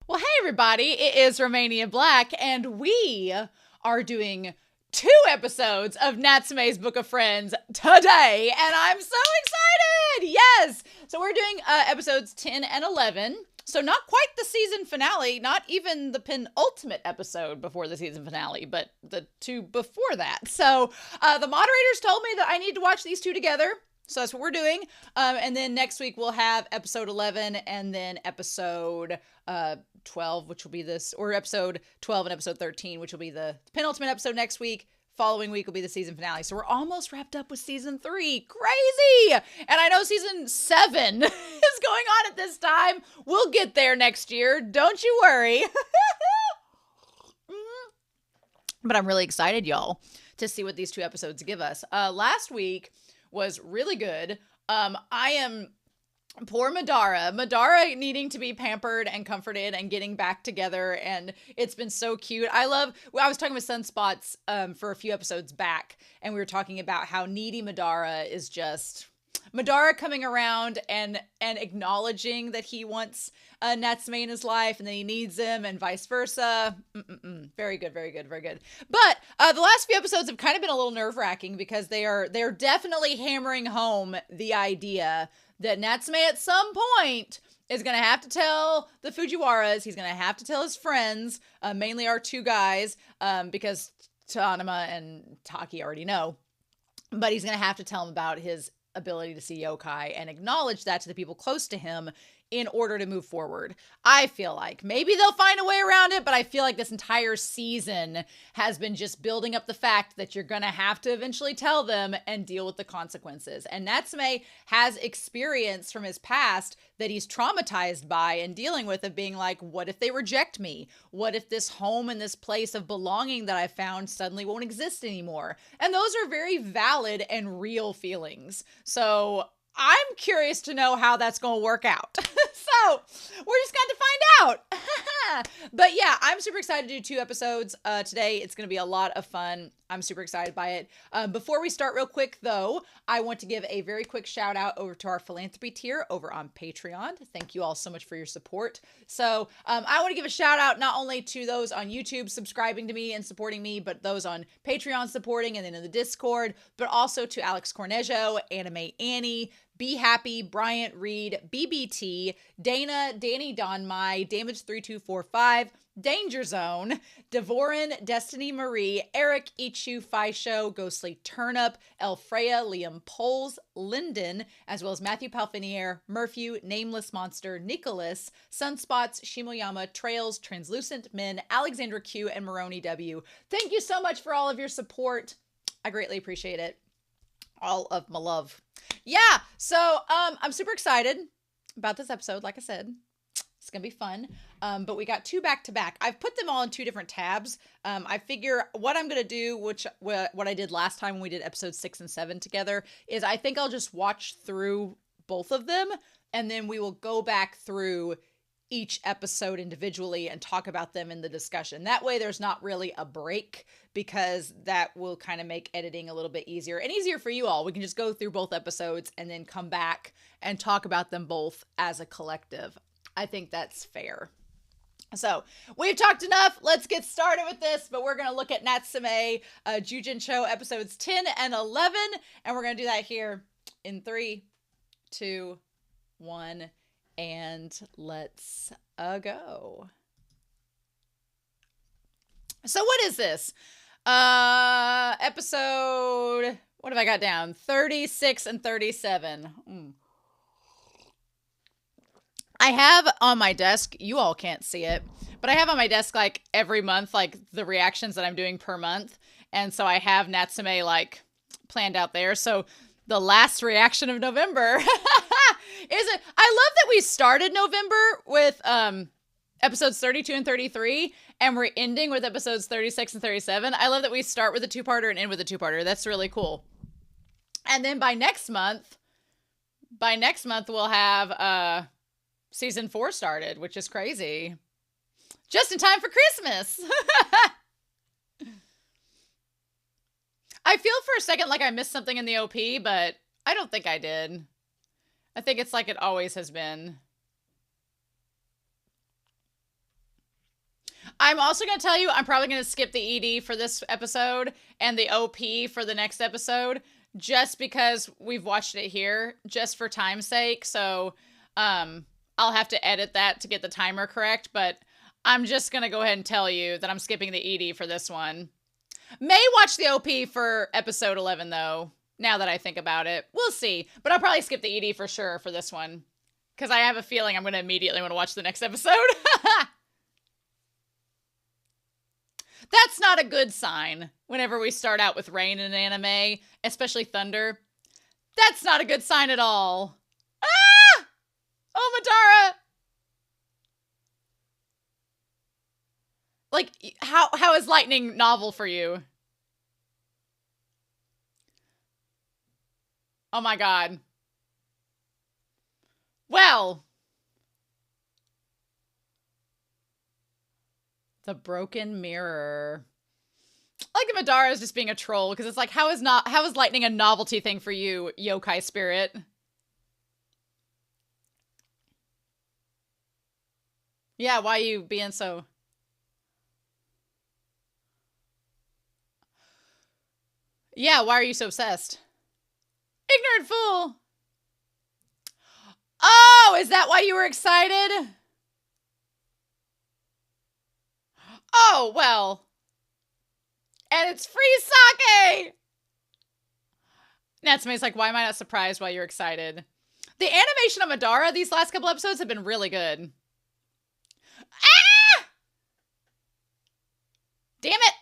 Well, hey everybody, it is Romania Black, and we are doing 2 episodes of Natsume's Book of Friends today, and I'm so excited! Yes! So we're doing episodes 10 and 11, so not quite the season finale, not even the penultimate episode before the season finale, but the 2 before that. So the moderators told me that I need to watch these 2 together. So that's what we're doing. And then next week we'll have episode 11 and then episode 12, which will be this, or episode 12 and episode 13, which will be the penultimate episode next week. Following week will be the season finale. So we're almost wrapped up with season 3. Crazy! And I know season 7 is going on at this time. We'll get there next year. Don't you worry. But I'm really excited, y'all, to see what these 2 episodes give us. Last week was really good. I am poor Madara needing to be pampered and comforted and getting back together, and it's been so cute. I was talking with Sunspots for a few episodes back, and we were talking about how needy Madara is. Just Madara coming around and acknowledging that he wants Natsume in his life and that he needs him, and vice versa. Very good, very good, very good. But the last few episodes have kind of been a little nerve-wracking because they're definitely hammering home the idea that Natsume at some point is going to have to tell the Fujiwaras. He's going to have to tell his friends, mainly our 2 guys, because Tanuma and Taki already know. But he's going to have to tell them about his ability to see yokai and acknowledge that to the people close to him in order to move forward. I feel like maybe they'll find a way around it, but I feel like this entire season has been just building up the fact that you're going to have to eventually tell them and deal with the consequences. And Natsume has experience from his past that he's traumatized by and dealing with, of being like, what if they reject me? What if this home and this place of belonging that I found suddenly won't exist anymore? And those are very valid and real feelings. So I'm curious to know how that's going to work out. So we're just going to find out. But yeah, I'm super excited to do 2 episodes today. It's going to be a lot of fun. I'm super excited by it. Before we start real quick though, I want to give a very quick shout out over to our philanthropy tier over on Patreon. Thank you all so much for your support. So I want to give a shout out not only to those on YouTube subscribing to me and supporting me, but those on Patreon supporting and then in the Discord, but also to Alex Cornejo, Anime Annie, Be Happy, Bryant Reed, BBT, Dana, Danny Donmai, Damage3245, Danger Zone, Devorin, Destiny Marie, Eric, Ichu, Fisho, Ghostly Turnip, Elfreya, Liam Poles, Lyndon, as well as Matthew Palfinier, Murphy, Nameless Monster, Nicholas, Sunspots, Shimoyama, Trails, Translucent Men, Alexandra Q, and Moroni W. Thank you so much for all of your support. I greatly appreciate it. All of my love. Yeah, so I'm super excited about this episode. Like I said, it's gonna be fun. But we got 2 back-to-back. I've put them all in 2 different tabs. I figure what I'm gonna do, what I did last time when we did episodes 6 and 7 together, is I think I'll just watch through both of them, and then we will go back through each episode individually and talk about them in the discussion. That way there's not really a break, because that will kind of make editing a little bit easier and easier for you all. We can just go through both episodes and then come back and talk about them both as a collective. I think that's fair. So we've talked enough. Let's get started with this, but we're going to look at Natsume Yuujinchou episodes 10 and 11, and we're going to do that here in 3, 2, 1, and let's go. So what is this? Episode, what have I got down? 36 and 37. I have on my desk, you all can't see it, but I have on my desk like every month, like the reactions that I'm doing per month. And so I have Natsume like planned out there. So the last reaction of November is it. I love that we started November with episodes 32 and 33, and we're ending with episodes 36 and 37. I love that we start with a 2-parter and end with a 2-parter. That's really cool. And then by next month we'll have season 4 started, which is crazy. Just in time for Christmas. I feel for a second like I missed something in the OP, but I don't think I did. I think it's like it always has been. I'm also going to tell you, I'm probably going to skip the ED for this episode and the OP for the next episode, just because we've watched it here, just for time's sake. So, I'll have to edit that to get the timer correct, but I'm just going to go ahead and tell you that I'm skipping the ED for this one. May watch the OP for episode 11, though, now that I think about it. We'll see. But I'll probably skip the ED for sure for this one, because I have a feeling I'm going to immediately want to watch the next episode. That's not a good sign whenever we start out with rain in an anime, especially thunder. That's not a good sign at all. Ah! Oh, Madara! Like, how is lightning novel for you? Oh my god. Well. The broken mirror. I like that Madara is just being a troll, because it's like, how is lightning a novelty thing for you, yokai spirit? Yeah, why are you being so... Yeah, why are you so obsessed? Ignorant fool! Oh, is that why you were excited? Oh, well. And it's free sake! Natsume's like, why am I not surprised why you're excited? The animation of Madara these last couple episodes have been really good. Ah! Damn it!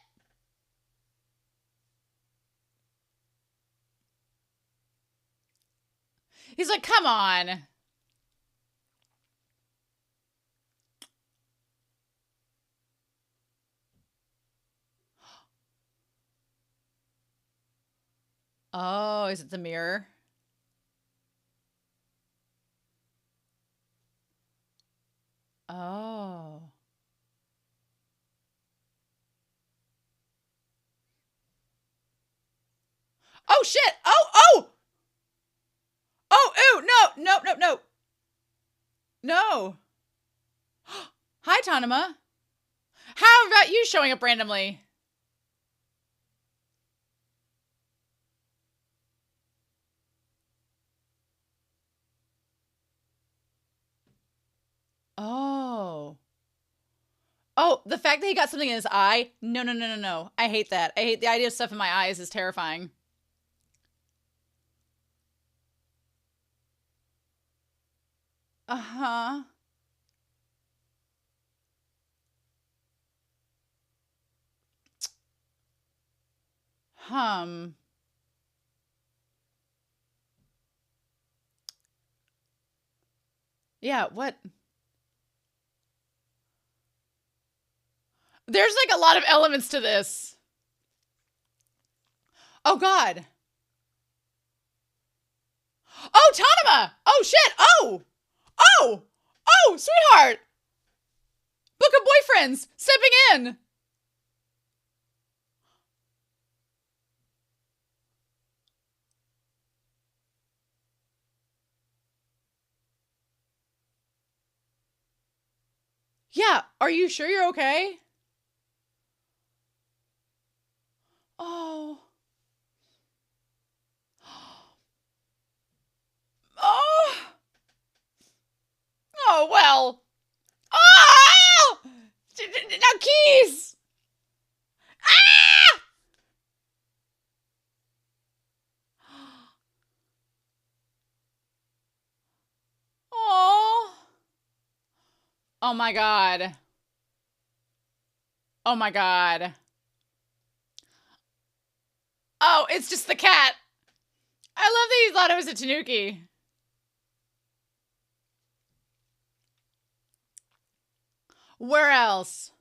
He's like, come on. Oh, is it the mirror? Oh. Oh, shit! Oh, oh! Oh, ew, no, no, no, no. No. Hi, Tanuma. How about you showing up randomly? Oh. Oh, the fact that he got something in his eye? No, no, no, no, no. I hate that. I hate the idea of stuff in my eyes is terrifying. Uh-huh. Hum. Yeah, what? There's like a lot of elements to this. Oh, God. Oh, Tanuma! Oh, shit! Oh! Oh! Oh, sweetheart! Book of boyfriends! Stepping in! Yeah, are you sure you're okay? Oh. Oh. Oh, well. Oh! Now, keys! Ah! Oh. Oh my god. Oh my god. Oh, it's just the cat. I love that you thought it was a tanuki. Where else?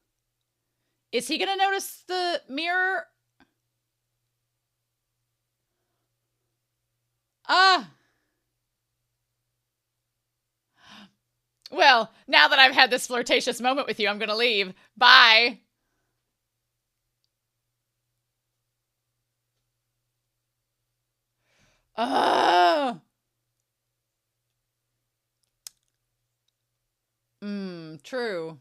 Is he gonna notice the mirror? Ah. Well, now that I've had this flirtatious moment with you, I'm gonna leave. Bye. Oh. True.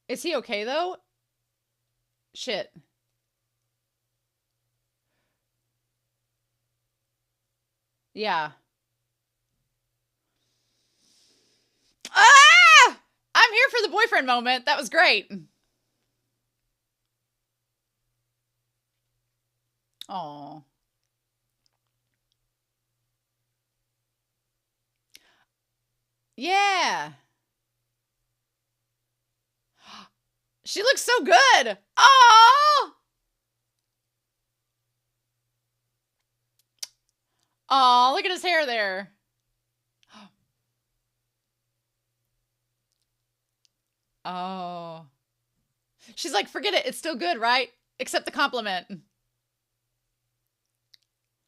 Is he okay, though? Shit. Yeah. Ah! I'm here for the boyfriend moment. That was great. Oh. Yeah. She looks so good. Oh. Oh, look at his hair there. Oh. She's like, forget it. It's still good, right? Accept the compliment.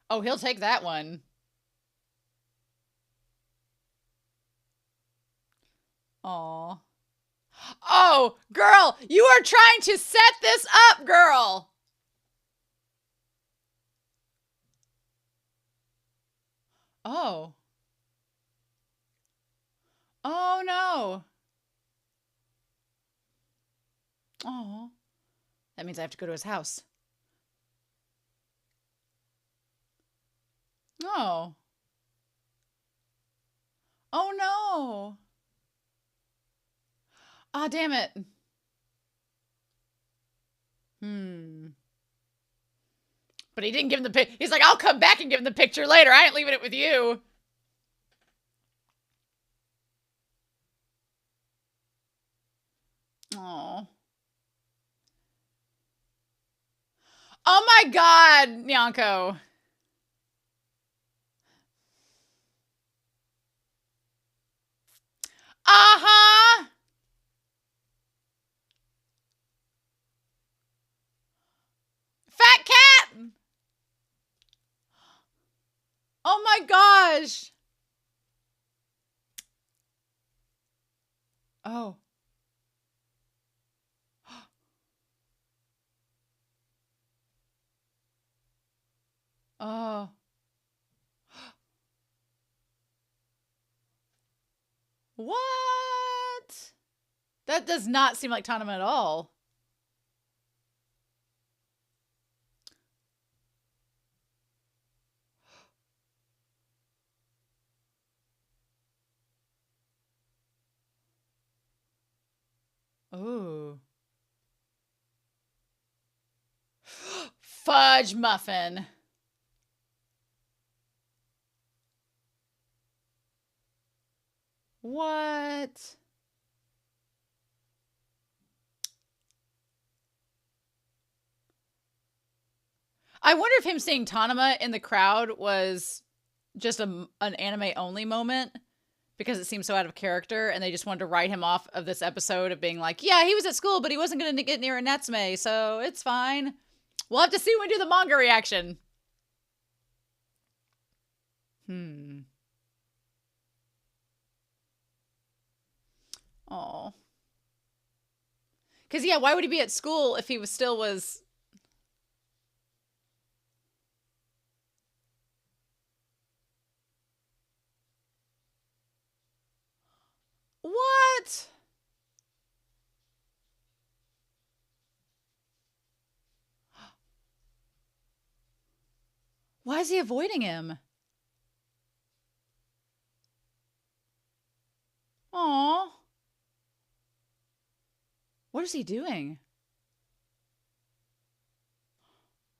Oh, he'll take that one. Oh. Oh, girl, you are trying to set this up, girl. Oh. Oh, no. Oh. That means I have to go to his house. Oh. Oh, no. Ah, damn it. But he didn't give him the pic. He's like, I'll come back and give him the picture later. I ain't leaving it with you. Oh. Oh my God, Nyanko. Uh-huh. Fat cat. Oh my gosh. Oh. Oh. What? That does not seem like Tanuma at all. Ooh. Fudge muffin. What? I wonder if him seeing Tanuma in the crowd was just an anime only moment because it seems so out of character and they just wanted to write him off of this episode of being like, yeah, he was at school, but he wasn't going to get near a Natsume, so it's fine. We'll have to see when we do the manga reaction. Oh. Because, yeah, why would he be at school if he was still was... What? Why is he avoiding him? Aw. What is he doing?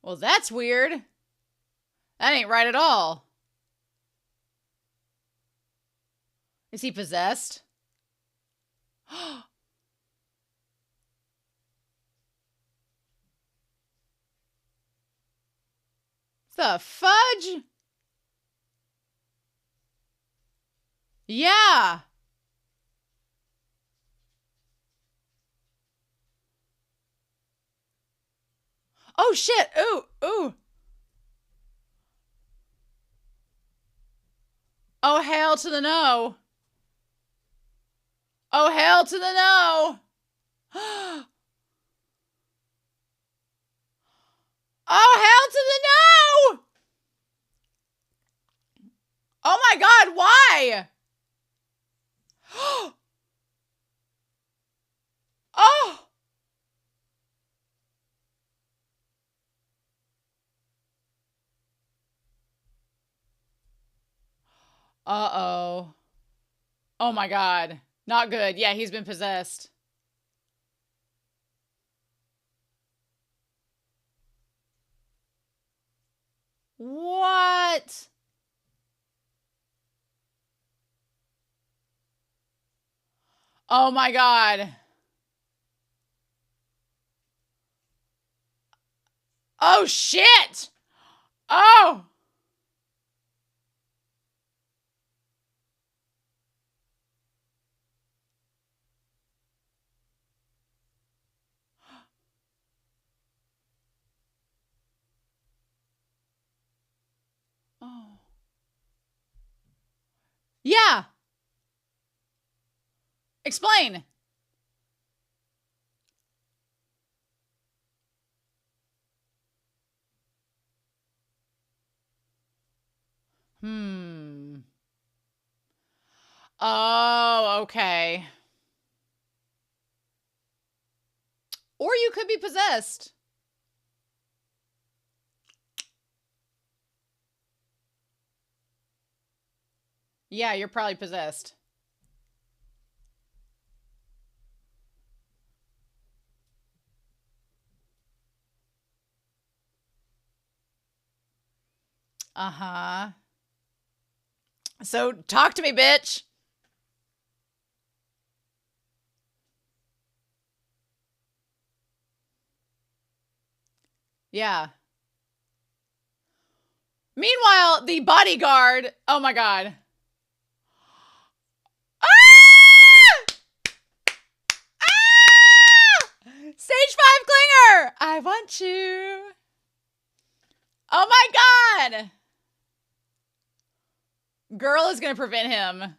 Well, that's weird. That ain't right at all. Is he possessed? The fudge? Yeah. Oh, shit. Ooh, ooh. Oh, hell to the no. Oh, hell to the no. Oh, hell to the no. Oh, my God. Why? Oh. Uh-oh. Oh my God. Not good. Yeah, he's been possessed. What? Oh my God. Oh shit. Oh. Oh. Yeah. Explain. Hmm. Oh, okay. Or you could be possessed. Yeah, you're probably possessed. Uh-huh. So talk to me, bitch. Yeah. Meanwhile, the bodyguard. Oh my God. Ah! Ah! Stage 5 clinger. I want you. Oh my God. Girl is going to prevent him.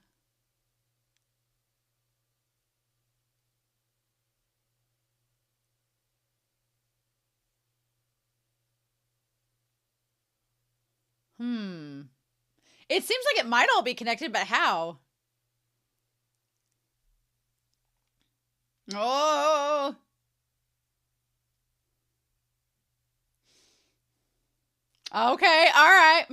It seems like it might all be connected, but how? Oh. Okay, all right.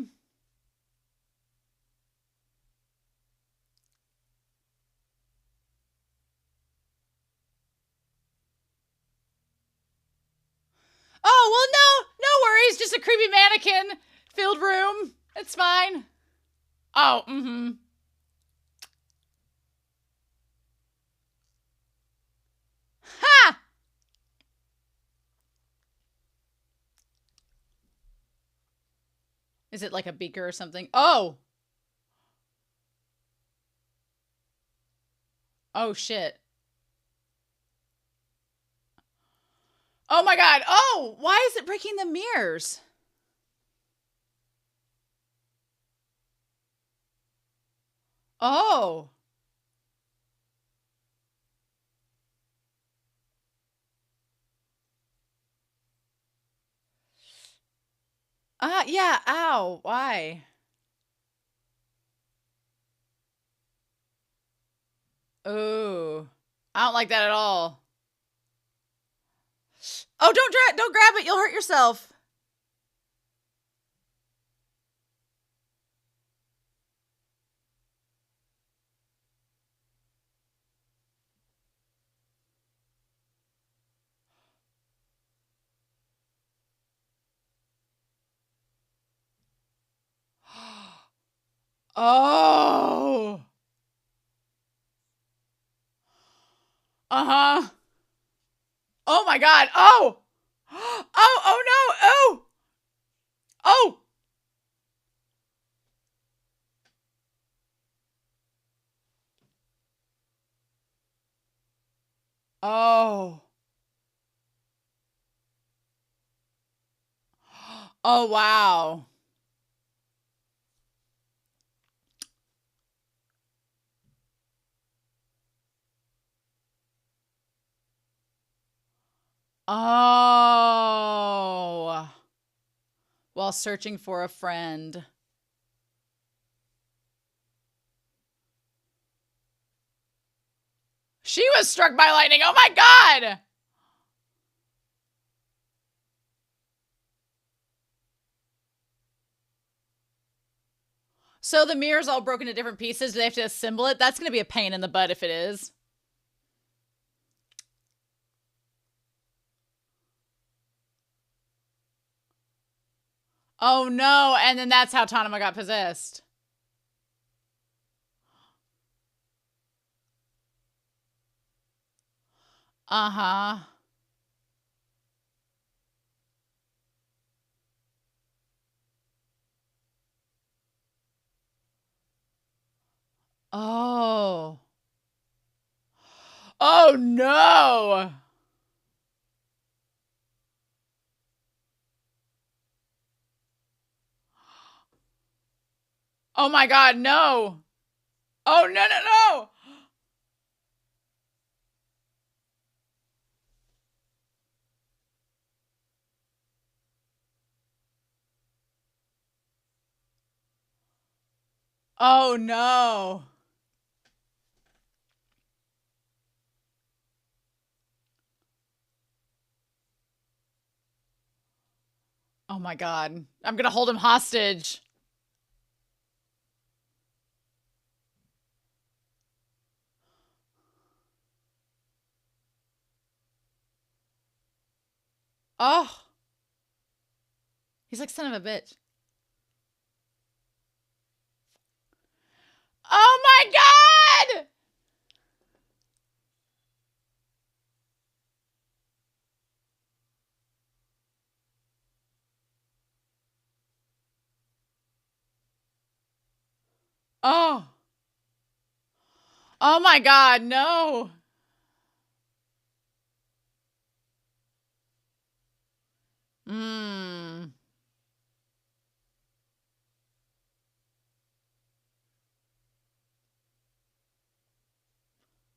Oh, well, no worries. Just a creepy mannequin filled room. It's fine. Oh, mm-hmm. Ha! Is it like a beaker or something? Oh. Oh, shit. Oh, my God. Oh, why is it breaking the mirrors? Oh. Yeah. Ow. Why? Ooh. I don't like that at all. Oh, don't grab it. You'll hurt yourself. Oh. Uh-huh. Oh my God. Oh. Oh no. Oh. Oh. Oh. Oh wow. Oh. While searching for a friend. She was struck by lightning. Oh my God. So the mirror's all broken into different pieces. Do they have to assemble it? That's going to be a pain in the butt if it is. Oh no, and then that's how Tanuma got possessed. Uh-huh. Oh. Oh no. Oh my god, no. Oh no, no, no. Oh no. Oh my god. I'm gonna hold him hostage. Oh. He's like, son of a bitch. Oh my god! Oh. Oh my god, no. Mmm.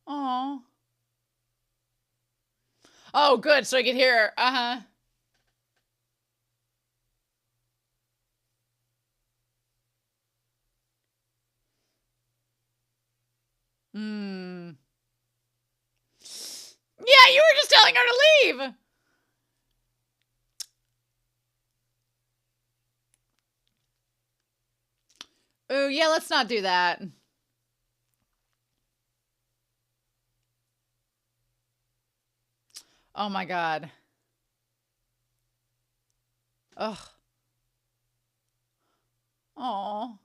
Oh. Oh, good. So I could hear. Uh-huh. Hmm. Yeah, you were just telling her to leave. Oh, yeah, let's not do that. Oh my god. Ugh. Oh.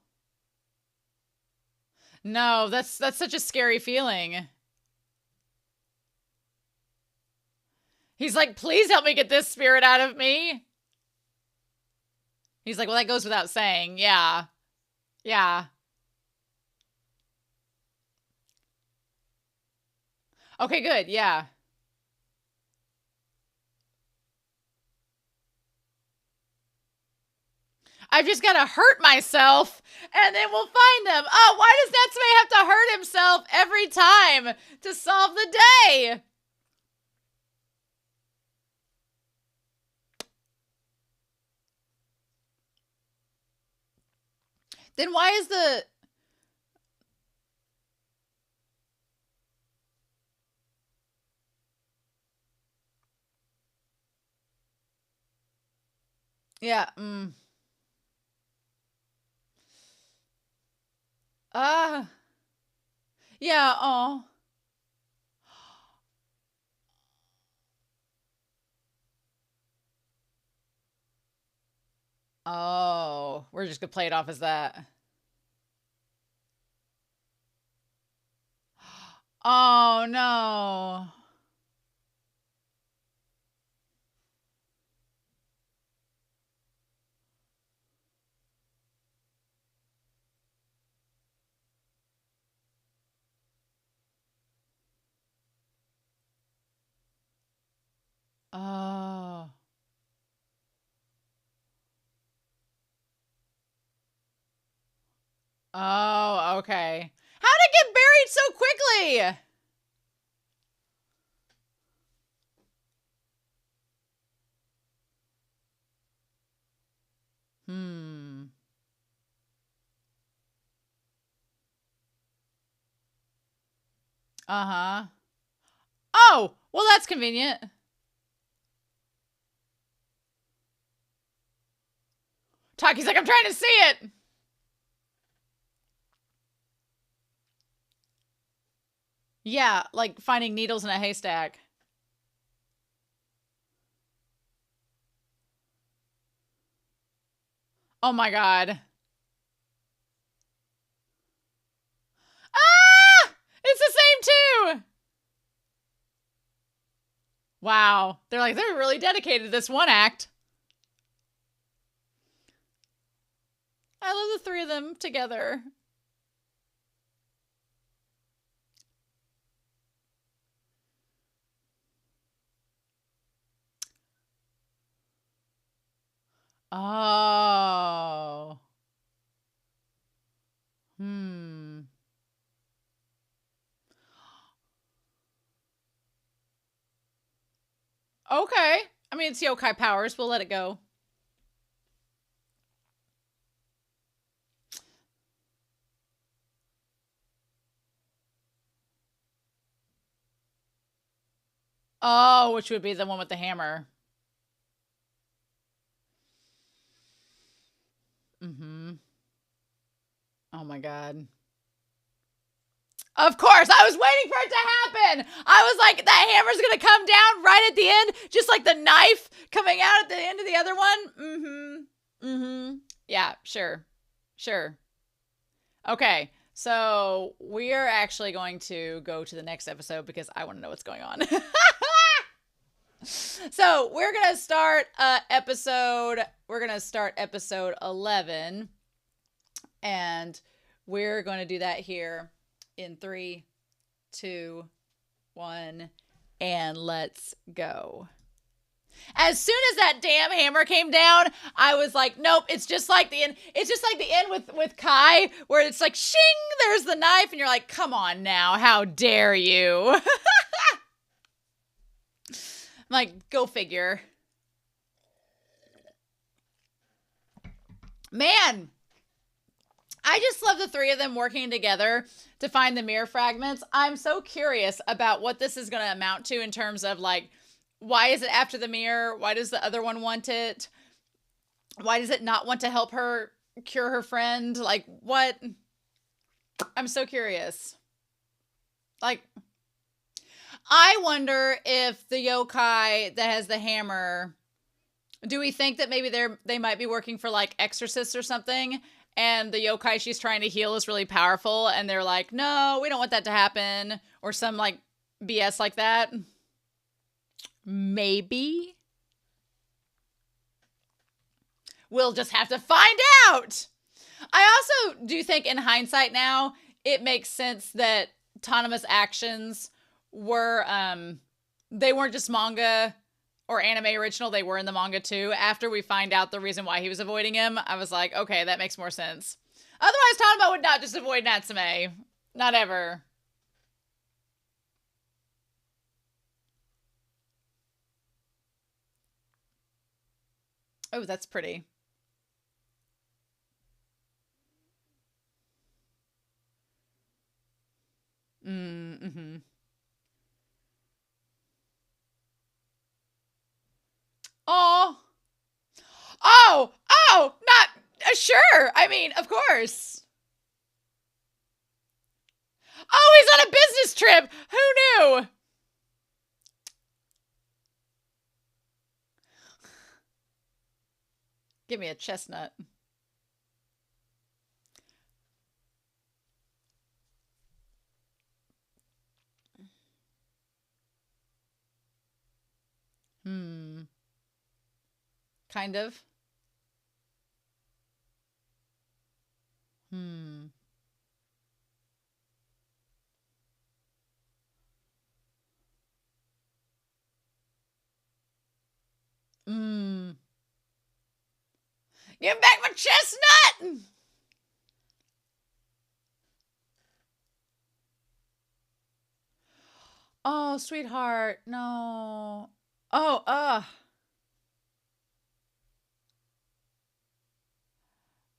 No, that's such a scary feeling. He's like, please help me get this spirit out of me. He's like, well, that goes without saying. Yeah. Yeah. Okay, good. Yeah. I've just got to hurt myself and then we'll find them. Oh, why does Natsume have to hurt himself every time to solve the day? Then why is the... Yeah. Uh, yeah. Oh. Oh. We're just going to play it off as that. Oh, no. Oh. Oh, okay. How did it get buried so quickly? Hmm. Uh-huh. Oh, well, that's convenient. Taki's like, I'm trying to see it. Yeah, like finding needles in a haystack. Oh my god. Ah! It's the same too! Wow. They're like, they're really dedicated to this one act. I love the three of them together. Oh. Hmm. Okay. I mean, it's yokai powers. We'll let it go. Oh, which would be the one with the hammer. Mm-hmm. Oh my god. Of course, I was waiting for it to happen. I was like, that hammer's gonna come down right at the end, just like the knife coming out at the end of the other one. Mm-hmm. Mm-hmm. Yeah, sure. Sure. Okay. So we are actually going to go to the next episode because I want to know what's going on. So we're gonna start episode 11, and we're going to do that here in 3, 2, 1, and let's go. As soon as that damn hammer came down, I was like, nope, it's just like the end. It's just like the end with Kai, where it's like, shing, there's the knife, and you're like, come on now, how dare you? I'm like, go figure. Man, I just love the three of them working together to find the mirror fragments. I'm so curious about what this is going to amount to in terms of like, why is it after the mirror? Why does the other one want it? Why does it not want to help her cure her friend? Like, what? I'm so curious. Like, I wonder if the yokai that has the hammer, do we think that maybe they might be working for like exorcists or something? And the yokai she's trying to heal is really powerful, and they're like, no, we don't want that to happen, or some like BS like that. Maybe. We'll just have to find out. I also do think in hindsight now, it makes sense that Tanuma's actions were, they weren't just manga or anime original, they were in the manga too. After we find out the reason why he was avoiding him, I was like, okay, that makes more sense. Otherwise, Tanuma would not just avoid Natsume. Not ever. Oh, that's pretty. Mm-hmm. Oh. Not sure. I mean, of course. Oh, he's on a business trip. Who knew? Give me a chestnut. Hmm. Kind of. Hmm. Hmm. Give back my chestnut! Oh, sweetheart. No. Oh,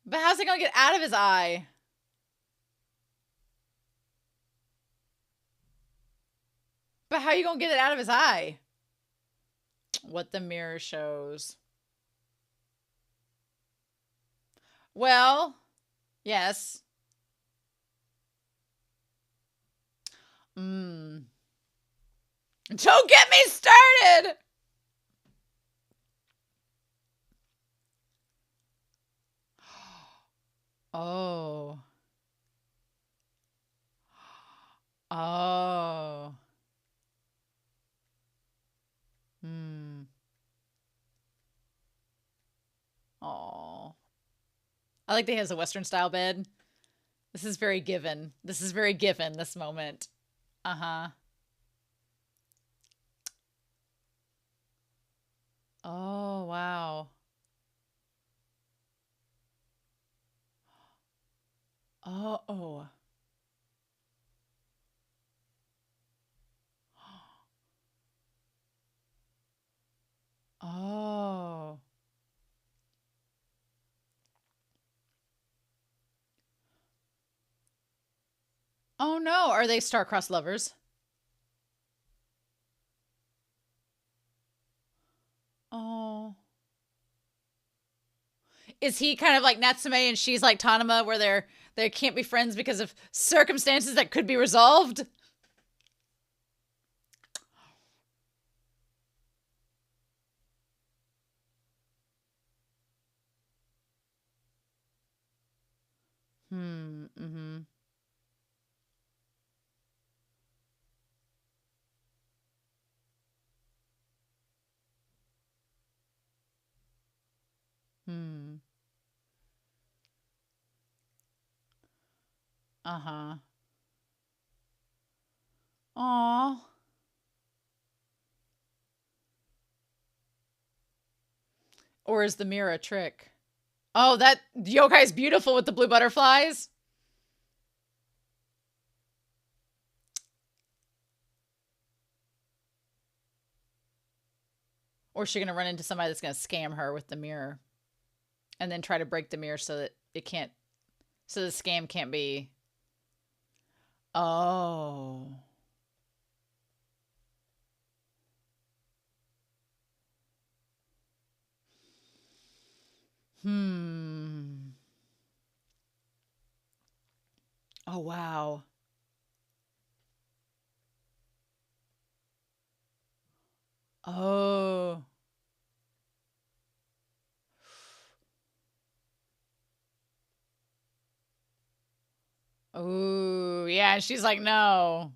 But how's it gonna get out of his eye? But how are you gonna get it out of his eye? What the mirror shows. Well, yes. Hmm. Don't get me started! Oh. Oh. Hmm. Oh. I like that he has a Western style bed. This is very given. This is very given, this moment. Uh-huh. Oh, wow. Oh. Oh. Oh. Oh no, are they star-crossed lovers? Oh. Is he kind of like Natsume and she's like Tanuma, where they can't be friends because of circumstances that could be resolved? Mm-hmm. Hmm. Uh-huh. Aw. Or is the mirror a trick? Oh, that yokai's beautiful with the blue butterflies. Or is she going to run into somebody that's going to scam her with the mirror? And then try to break the mirror so that it can't, so the scam can't be. Oh. Hmm. Oh, wow. Oh. Oh, yeah. And she's like, no.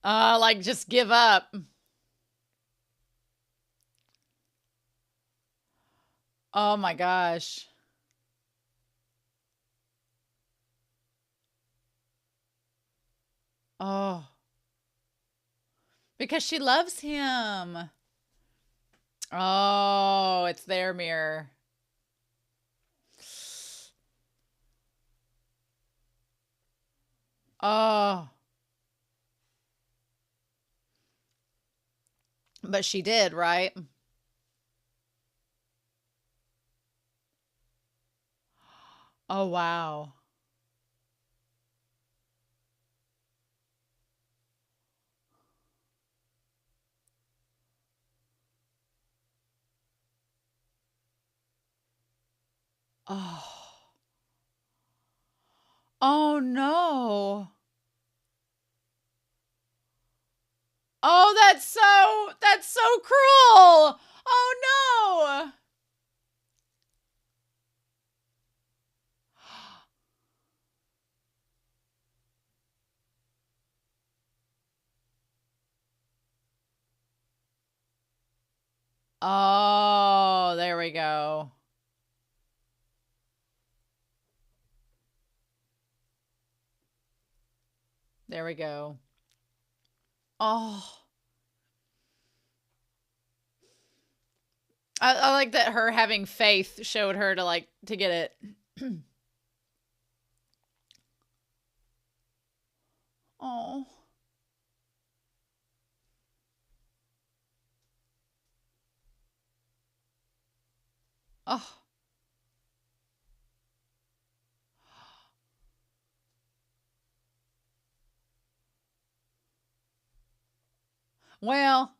Like, just give up. Oh my gosh. Oh. Because she loves him. Oh, it's their mirror. Oh. But she did, right? Oh, wow. Oh. Oh, no. Oh, that's so cruel. Oh, no. Oh, there we go. There we go. Oh. I like that her having faith showed her to like to get it. Oh. Oh. Well,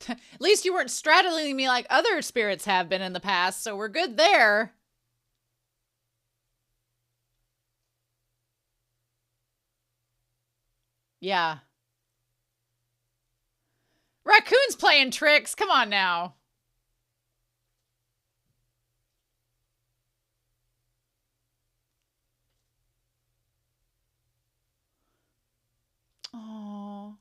at least you weren't straddling me like other spirits have been in the past, so we're good there. Yeah. Raccoon's playing tricks. Come on now. Oh.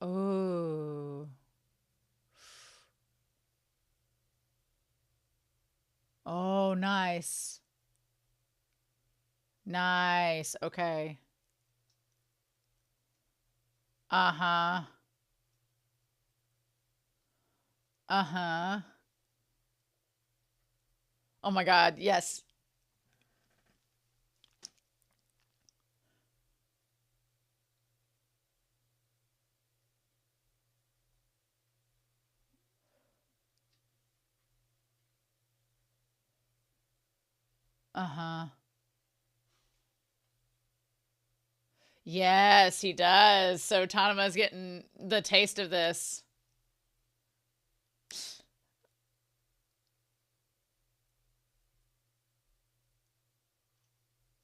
Oh. Oh, nice. Nice. Okay. Uh-huh. Uh-huh. Oh my God. Yes. Uh-huh. Yes, he does. So Tanuma's getting the taste of this.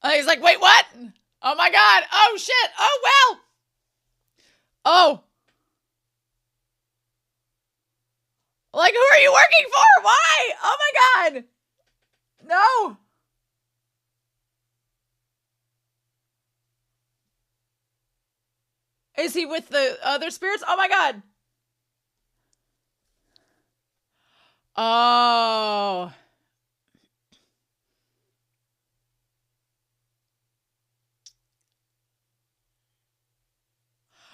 He's like, wait, what? Oh my God. Oh shit. Oh well. Oh. Like, who are you working for? Why? Oh my God. No. Is he with the other spirits? Oh my God. Oh.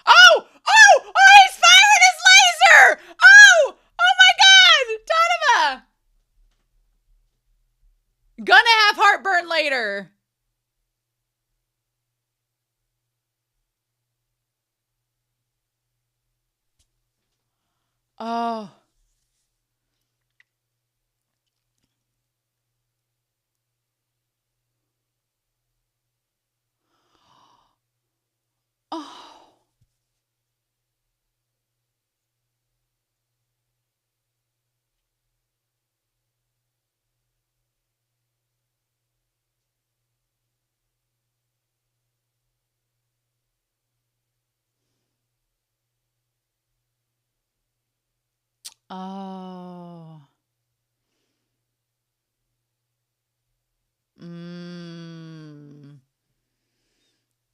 Oh! Oh! Oh, he's firing his laser! Oh! Oh my God! Tanuma! Gonna have heartburn later. Oh. Oh. Oh. Mmm.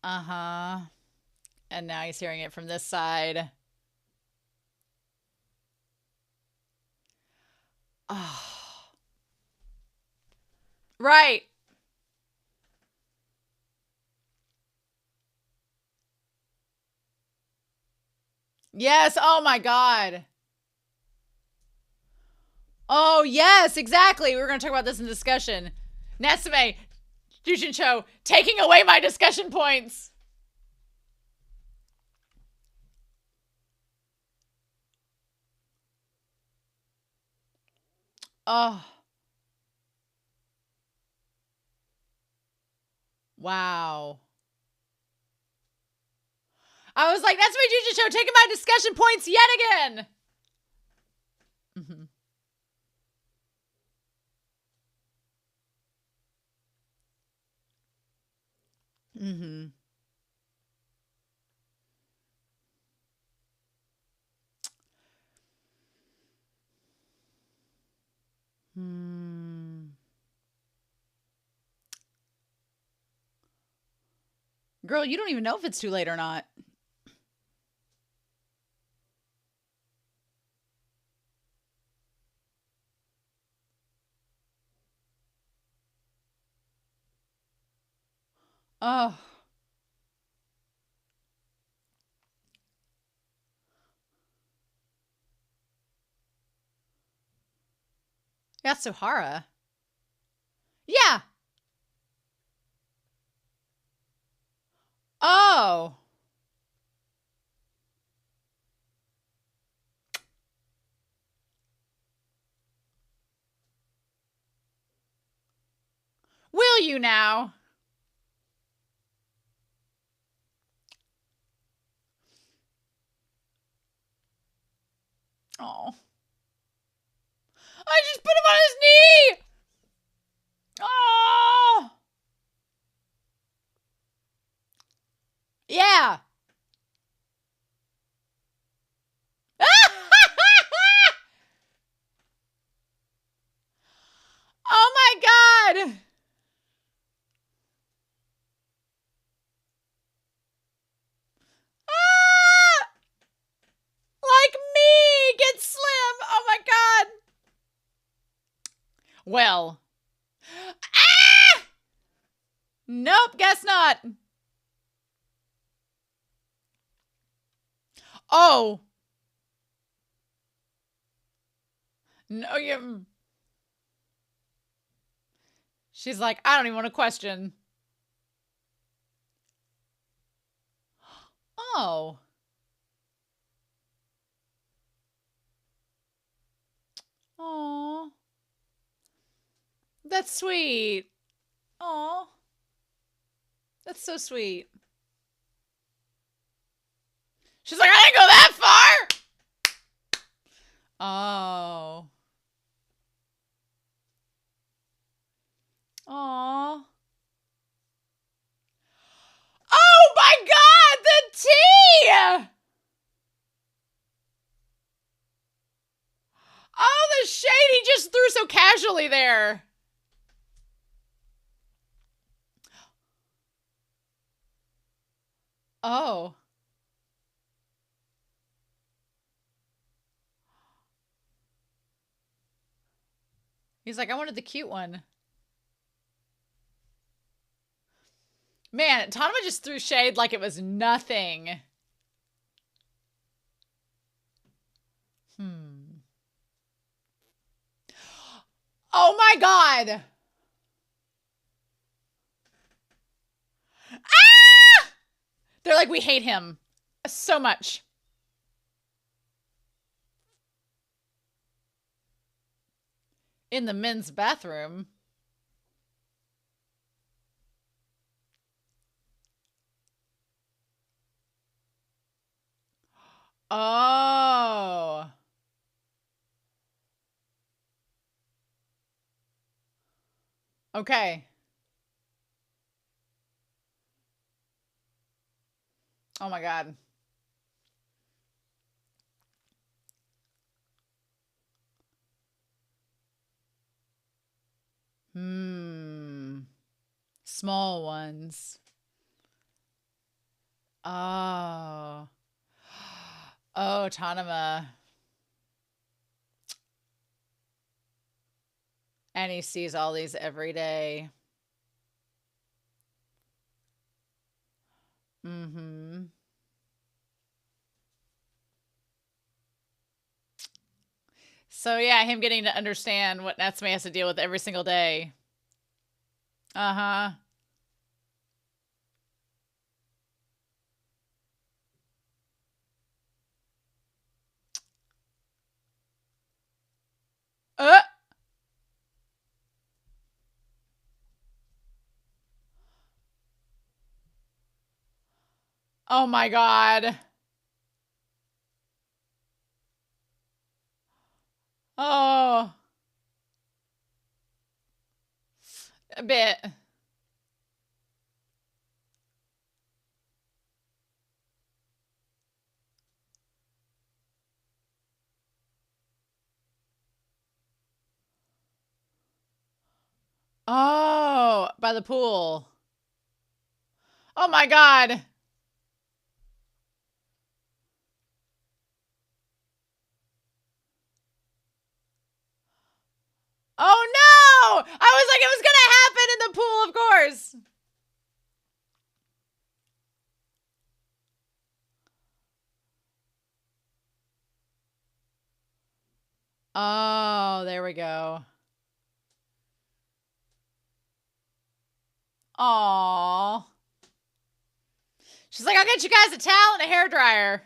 Uh-huh. And now he's hearing it from this side. Oh. Right. Yes. Oh my God. Oh, yes, exactly. We were going to talk about this in discussion. Natsume Yuujinchou taking away my discussion points. Oh. Wow. I was like, Natsume Yuujinchou taking my discussion points yet again. Mm-hmm. Mm-hmm. Hmm. Girl, you don't even know if it's too late or not. Oh. Yasuhara. Yeah. Oh. Will you now? Oh. I just Put him on his knee! Oh! Yeah. Oh my God. Ah! Like me, get slim. Oh my God. Well. Ah! Nope, guess not. Oh. No, you. She's like, I don't even want to question. Oh. Aw. That's sweet. Aw. That's so sweet. She's like, I didn't go that far. Oh. Aw. Oh my God, the tea! Oh, the shade he just threw so casually there. Oh. He's like, I wanted the cute one. Man, Tanuma just threw shade like it was nothing. Oh my God. Ah! They're like, we hate him so much. In the men's bathroom. Oh. Okay. Oh my God. Small ones. Oh. Oh, Tanuma. And he sees all these every day. So yeah, him getting to understand what Natsume has to deal with every single day. Uh-huh. Oh my God. Oh. A bit. Oh, by the pool. Oh my God. Oh no! I was like, it was gonna happen in the pool, of course. Oh, there we go. Aww. She's like, I'll get you guys a towel and a hairdryer.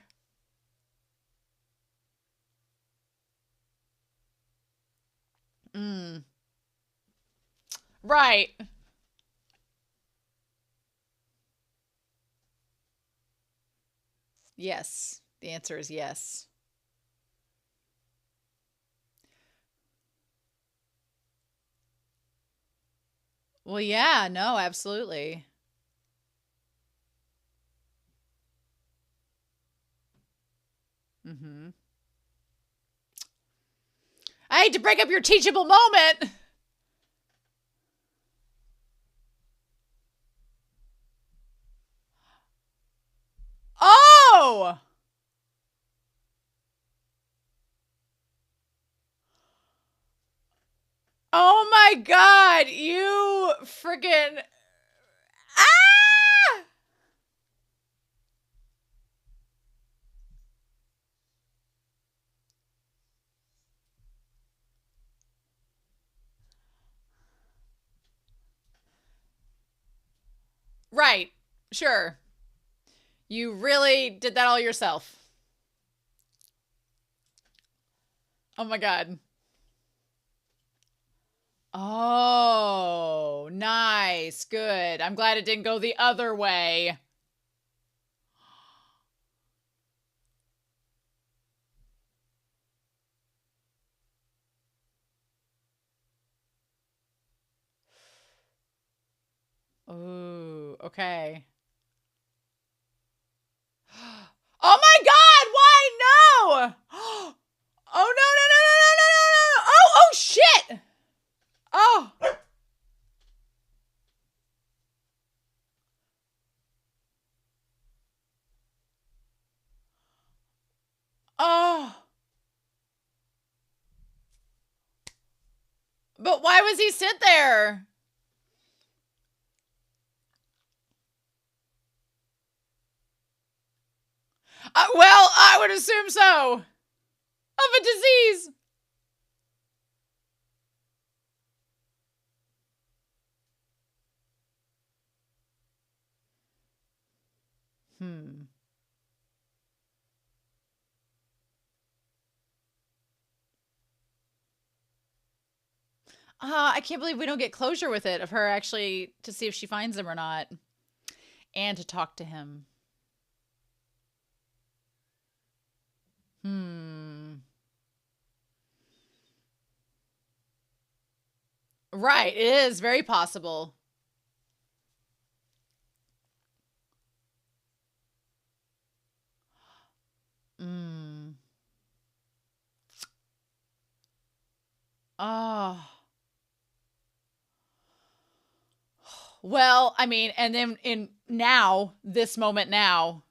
Right. Yes. The answer is yes. Well, yeah, no, absolutely. Mm-hmm. I hate to break up your teachable moment. Oh! Oh my god, you freaking. Ah! Right. Sure. You really did that all yourself. Oh my god. Oh, nice. Good. I'm glad it didn't go the other way. Ooh, okay. Oh my god, why no? Oh no, no, no, no, no, no, no, no. Oh, oh shit. Oh. Oh. But why was he sit there? Well, I would assume so. Of a disease. Hmm. I can't believe we don't get closure with it of her actually to see if she finds him or not. And to talk to him. Hmm. Right. It is very possible. Hmm. Oh. Well, I mean, and then in now, this moment now.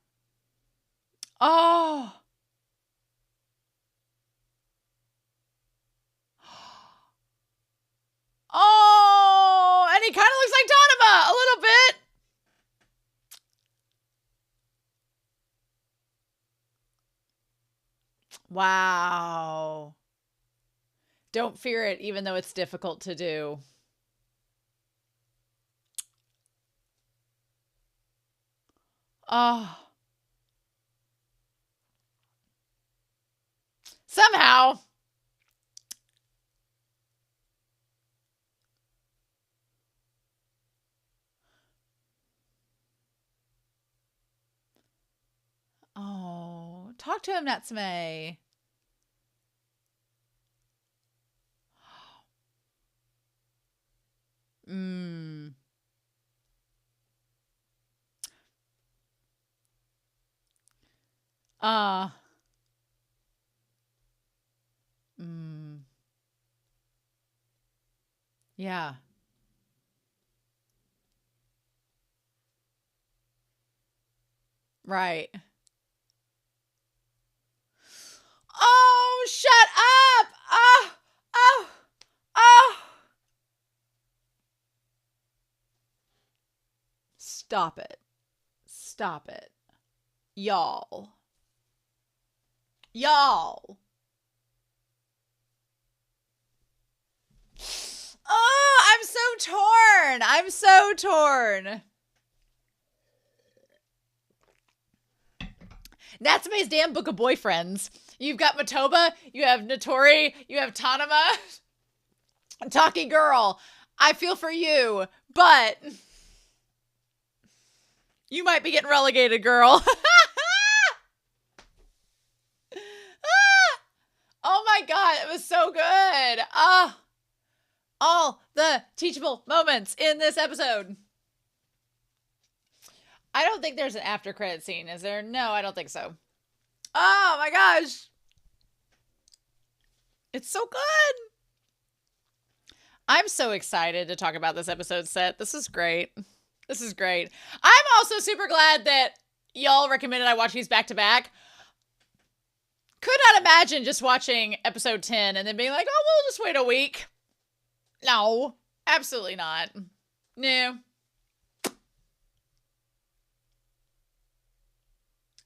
Oh. Oh. And he kind of looks like Tanuma a little bit. Wow. Don't fear it, even though it's difficult to do. Oh. Somehow. Oh. Talk to him, Natsume. Mm. Uh. Mm. Yeah. Right. Oh, shut up! Oh, oh, oh. Stop it. Stop it. Y'all. Y'all. Oh, I'm so torn. I'm so torn. Natsume's damn book of boyfriends. You've got Matoba, you have Notori, you have Tanuma. Taki girl, I feel for you, but you might be getting relegated, girl. Oh my god, it was so good. all the teachable moments in this episode. I don't think there's an after credit scene, is there? No, I don't think so. Oh my gosh. It's so good. I'm so excited to talk about this episode set. This is great. This is great. I'm also super glad that y'all recommended I watch these back to back. Could not imagine just watching episode 10 and then being like, oh, we'll just wait a week. No, absolutely not. No.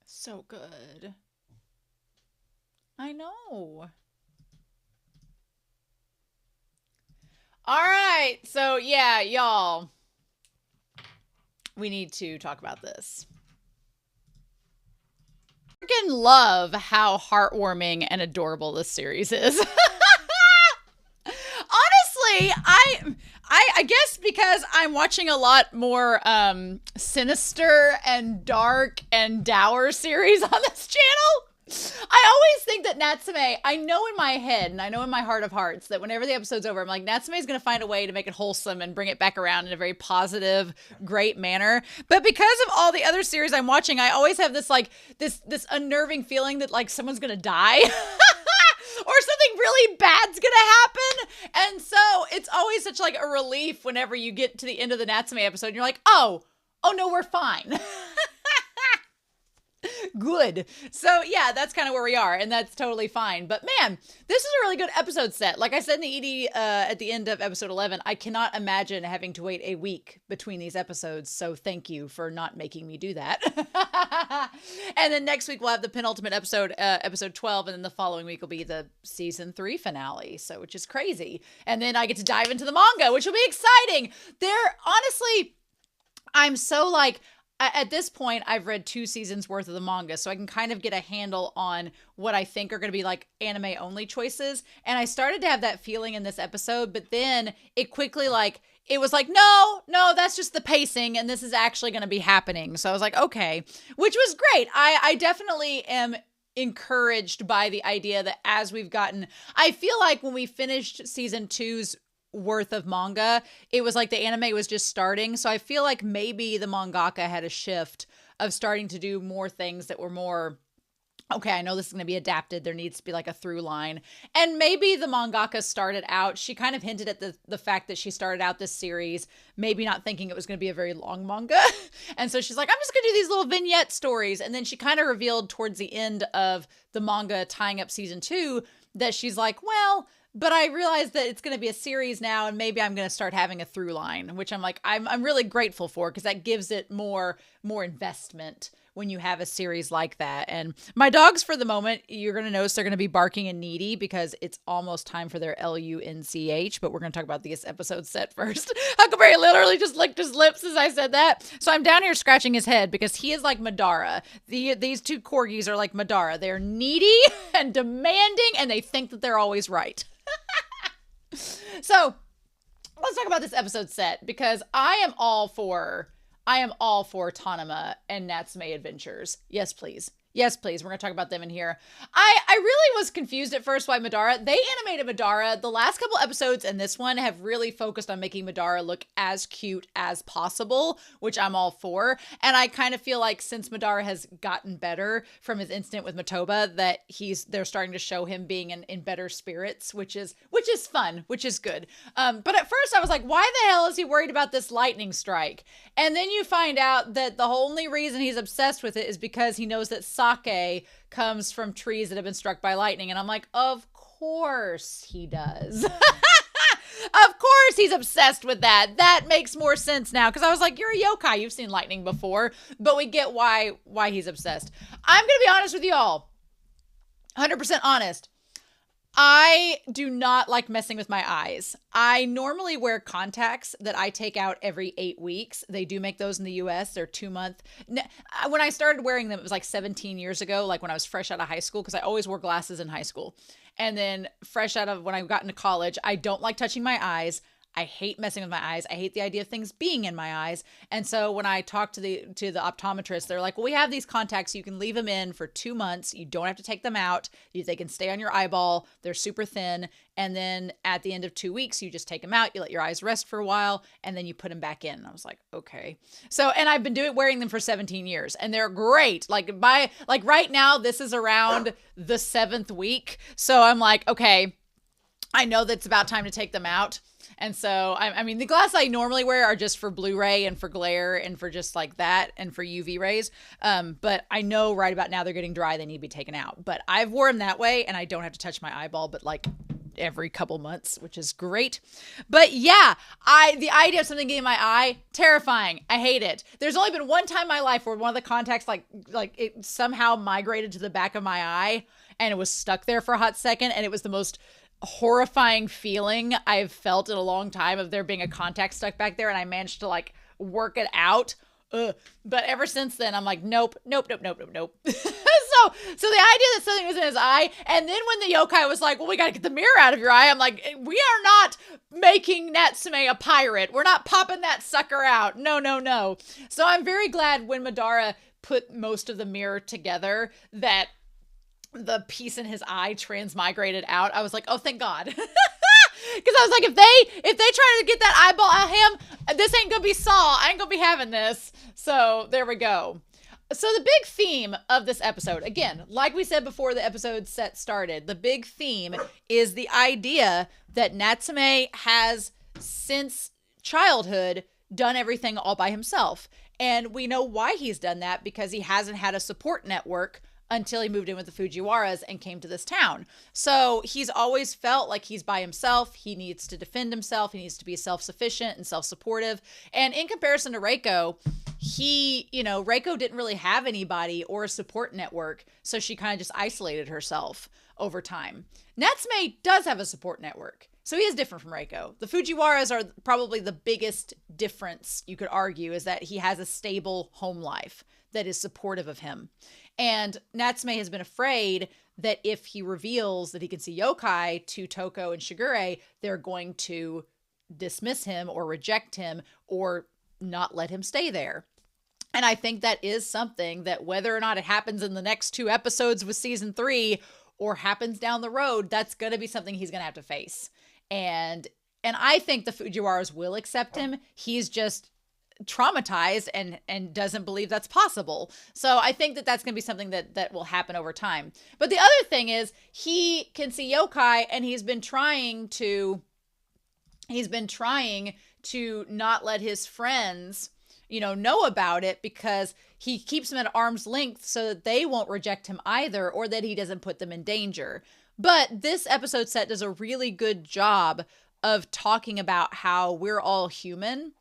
So good. I know. All right. So, yeah, y'all. We need to talk about this. I freaking love how heartwarming and adorable this series is. Honestly, I guess because I'm watching a lot more sinister and dark and dour series on this channel. I always think that Natsume, I know in my head and I know in my heart of hearts that whenever the episode's over, I'm like, Natsume is going to find a way to make it wholesome and bring it back around in a very positive, great manner. But because of all the other series I'm watching, I always have this like this unnerving feeling that like someone's going to die. Or something really bad's gonna happen. And so it's always such like a relief whenever you get to the end of the Natsume episode and you're like, oh no, we're fine. Good. So yeah, that's kind of where we are, and that's totally fine. But man, this is a really good episode set. Like I said in the ED at the end of episode 11, I cannot imagine having to wait a week between these episodes. So thank you for not making me do that. And then next week we'll have the penultimate episode, episode 12, and then the following week will be the season 3 finale. So which is crazy. And then I get to dive into the manga, which will be exciting. Honestly, I'm so like, at this point, I've read 2 seasons worth of the manga, so I can kind of get a handle on what I think are going to be like anime only choices. And I started to have that feeling in this episode, but then it quickly it was like, no, that's just the pacing, and this is actually going to be happening. So I was like, okay, which was great. I definitely am encouraged by the idea that as we've gotten, I feel like when we finished season 2's worth of manga, it was like the anime was just starting. So I feel like maybe the mangaka had a shift of starting to do more things that were more, okay, I know this is going to be adapted. There needs to be like a through line. And maybe the mangaka started out, she kind of hinted at the fact that she started out this series, maybe not thinking it was going to be a very long manga. And so she's like, I'm just going to do these little vignette stories. And then she kind of revealed towards the end of the manga tying up season 2 that she's like, well, but I realized that it's going to be a series now, and maybe I'm going to start having a through line, which I'm like, I'm really grateful for, because that gives it more investment when you have a series like that. And my dogs, for the moment, you're going to notice they're going to be barking and needy because it's almost time for their LUNCH, but we're going to talk about this episode set first. Huckleberry literally just licked his lips as I said that. So I'm down here scratching his head because he is like Madara. These 2 corgis are like Madara. They're needy and demanding, and they think that they're always right. So let's talk about this episode set, because I am all for Tanuma and Natsume Adventures. Yes, please. Yes, please. We're going to talk about them in here. I really was confused at first why Madara, they animated Madara. The last couple episodes and this one have really focused on making Madara look as cute as possible, which I'm all for. And I kind of feel like since Madara has gotten better from his incident with Matoba, that they're starting to show him being in better spirits, which is fun, which is good. But at first I was like, why the hell is he worried about this lightning strike? And then you find out that the only reason he's obsessed with it is because he knows that sake comes from trees that have been struck by lightning. And I'm like, of course he does. Of course he's obsessed with that. That makes more sense now, because I was like, you're a yokai, you've seen lightning before. But we get why he's obsessed. I'm gonna be honest with y'all, 100% honest. I do not like messing with my eyes. I normally wear contacts that I take out every 8 weeks. They do make those in the US. They're 2-month. When I started wearing them, it was like 17 years ago, like when I was fresh out of high school, because I always wore glasses in high school. And then fresh out of when I got into college, I don't like touching my eyes. I hate messing with my eyes. I hate the idea of things being in my eyes. And so when I talked to the optometrist, they're like, well, we have these contacts. You can leave them in for 2 months. You don't have to take them out. They can stay on your eyeball. They're super thin. And then at the end of 2 weeks, you just take them out. You let your eyes rest for a while, and then you put them back in. And I was like, okay. So, and I've been wearing them for 17 years, and they're great. Like right now, this is around the 7th week. So I'm like, okay, I know that it's about time to take them out. And so, I mean, the glasses I normally wear are just for Blu-ray and for glare and for just like that and for UV rays. But I know right about now they're getting dry. They need to be taken out. But I've worn them that way, and I don't have to touch my eyeball, but like every couple months, which is great. But yeah, the idea of something getting in my eye, terrifying. I hate it. There's only been one time in my life where one of the contacts like it somehow migrated to the back of my eye, and it was stuck there for a hot second, and it was the most horrifying feeling I've felt in a long time of there being a contact stuck back there, and I managed to like work it out. Ugh. But ever since then, I'm like, nope. So the idea that something was in his eye, and then when the yokai was like, well, we got to get the mirror out of your eye, I'm like, we are not making Natsume a pirate. We're not popping that sucker out. No. So I'm very glad when Madara put most of the mirror together that the piece in his eye transmigrated out. I was like, oh, thank God. Because I was like, if they try to get that eyeball out of him, this ain't gonna be Saw. I ain't gonna be having this. So there we go. So the big theme of this episode, again, like we said before the episode set started, the big theme is the idea that Natsume has, since childhood, done everything all by himself. And we know why he's done that, because he hasn't had a support network until he moved in with the Fujiwaras and came to this town. So he's always felt like he's by himself. He needs to defend himself. He needs to be self-sufficient and self-supportive. And in comparison to Reiko, Reiko didn't really have anybody or a support network. So she kind of just isolated herself over time. Natsume does have a support network. So he is different from Reiko. The Fujiwaras are probably the biggest difference, you could argue, is that he has a stable home life that is supportive of him. And Natsume has been afraid that if he reveals that he can see yokai to Toko and Shigure, they're going to dismiss him or reject him or not let him stay there. And I think that is something that, whether or not it happens in the next 2 episodes with season 3 or happens down the road, that's going to be something he's going to have to face. And I think the Fujiwaras will accept him. He's just traumatized and doesn't believe that's possible. So I think that that's going to be something that will happen over time. But the other thing is, he can see yokai, and he's been trying to not let his friends know about it, because he keeps them at arm's length so that they won't reject him either, or that he doesn't put them in danger. But this episode set does a really good job of talking about how we're all human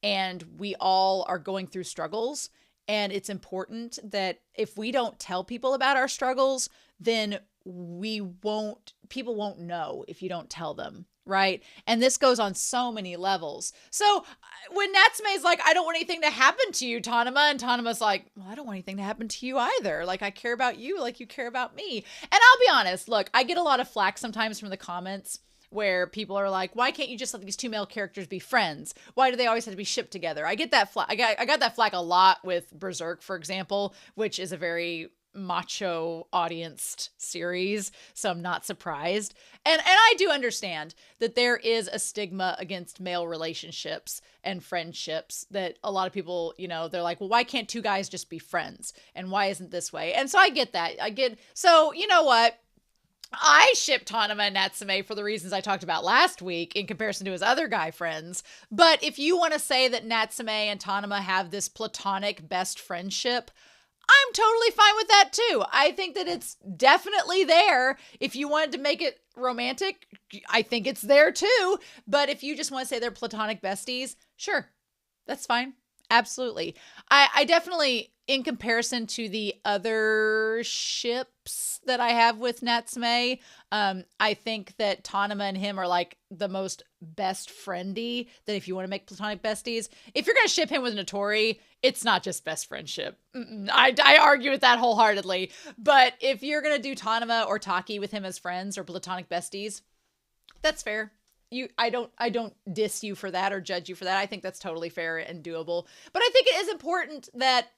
and we all are going through struggles. And it's important that if we don't tell people about our struggles, then people won't know if you don't tell them. Right. And this goes on so many levels. So when Natsume's like, I don't want anything to happen to you, Tanuma, and Tanuma's like, well, I don't want anything to happen to you either. Like, I care about you like you care about me. And I'll be honest, look, I get a lot of flack sometimes from the comments where people are like, why can't you just let these 2 male characters be friends? Why do they always have to be shipped together? I get that flack. I got that flack a lot with Berserk, for example, which is a very macho audienced series, so I'm not surprised. And I do understand that there is a stigma against male relationships and friendships, that a lot of people, they're like, well, why can't 2 guys just be friends? And why isn't this way? And so I get that. So you know what? I ship Tanuma and Natsume for the reasons I talked about last week in comparison to his other guy friends. But if you want to say that Natsume and Tanuma have this platonic best friendship, I'm totally fine with that too. I think that it's definitely there. If you wanted to make it romantic, I think it's there too. But if you just want to say they're platonic besties, sure, that's fine. Absolutely. I definitely, in comparison to the other ships that I have with Natsume, I think that Tanuma and him are like the most best friendy, that if you want to make platonic besties, if you're going to ship him with Notori, it's not just best friendship. I argue with that wholeheartedly. But if you're going to do Tanuma or Taki with him as friends or platonic besties, that's fair. I don't diss you for that or judge you for that. I think that's totally fair and doable. But I think it is important that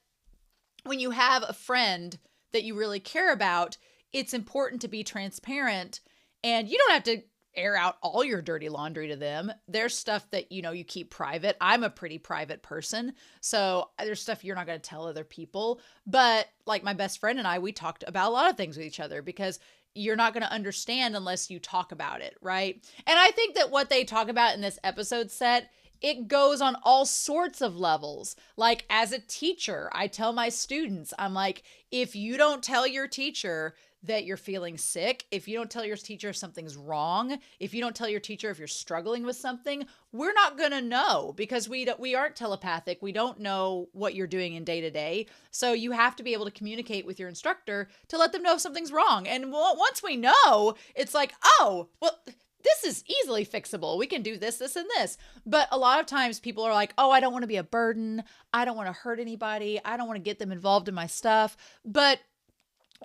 when you have a friend that you really care about, it's important to be transparent, and you don't have to air out all your dirty laundry to them. There's stuff that, you keep private. I'm a pretty private person. So there's stuff you're not going to tell other people. But like my best friend and I, we talked about a lot of things with each other because you're not going to understand unless you talk about it, right? And I think that what they talk about in this episode set, it goes on all sorts of levels. Like as a teacher, I tell my students, I'm like, if you don't tell your teacher that you're feeling sick, if you don't tell your teacher if something's wrong, if you don't tell your teacher if you're struggling with something, we're not going to know because we aren't telepathic. We don't know what you're doing in day to day. So you have to be able to communicate with your instructor to let them know if something's wrong. And once we know, it's like, oh, well, this is easily fixable. We can do this, this, and this. But a lot of times people are like, oh, I don't want to be a burden. I don't want to hurt anybody. I don't want to get them involved in my stuff. But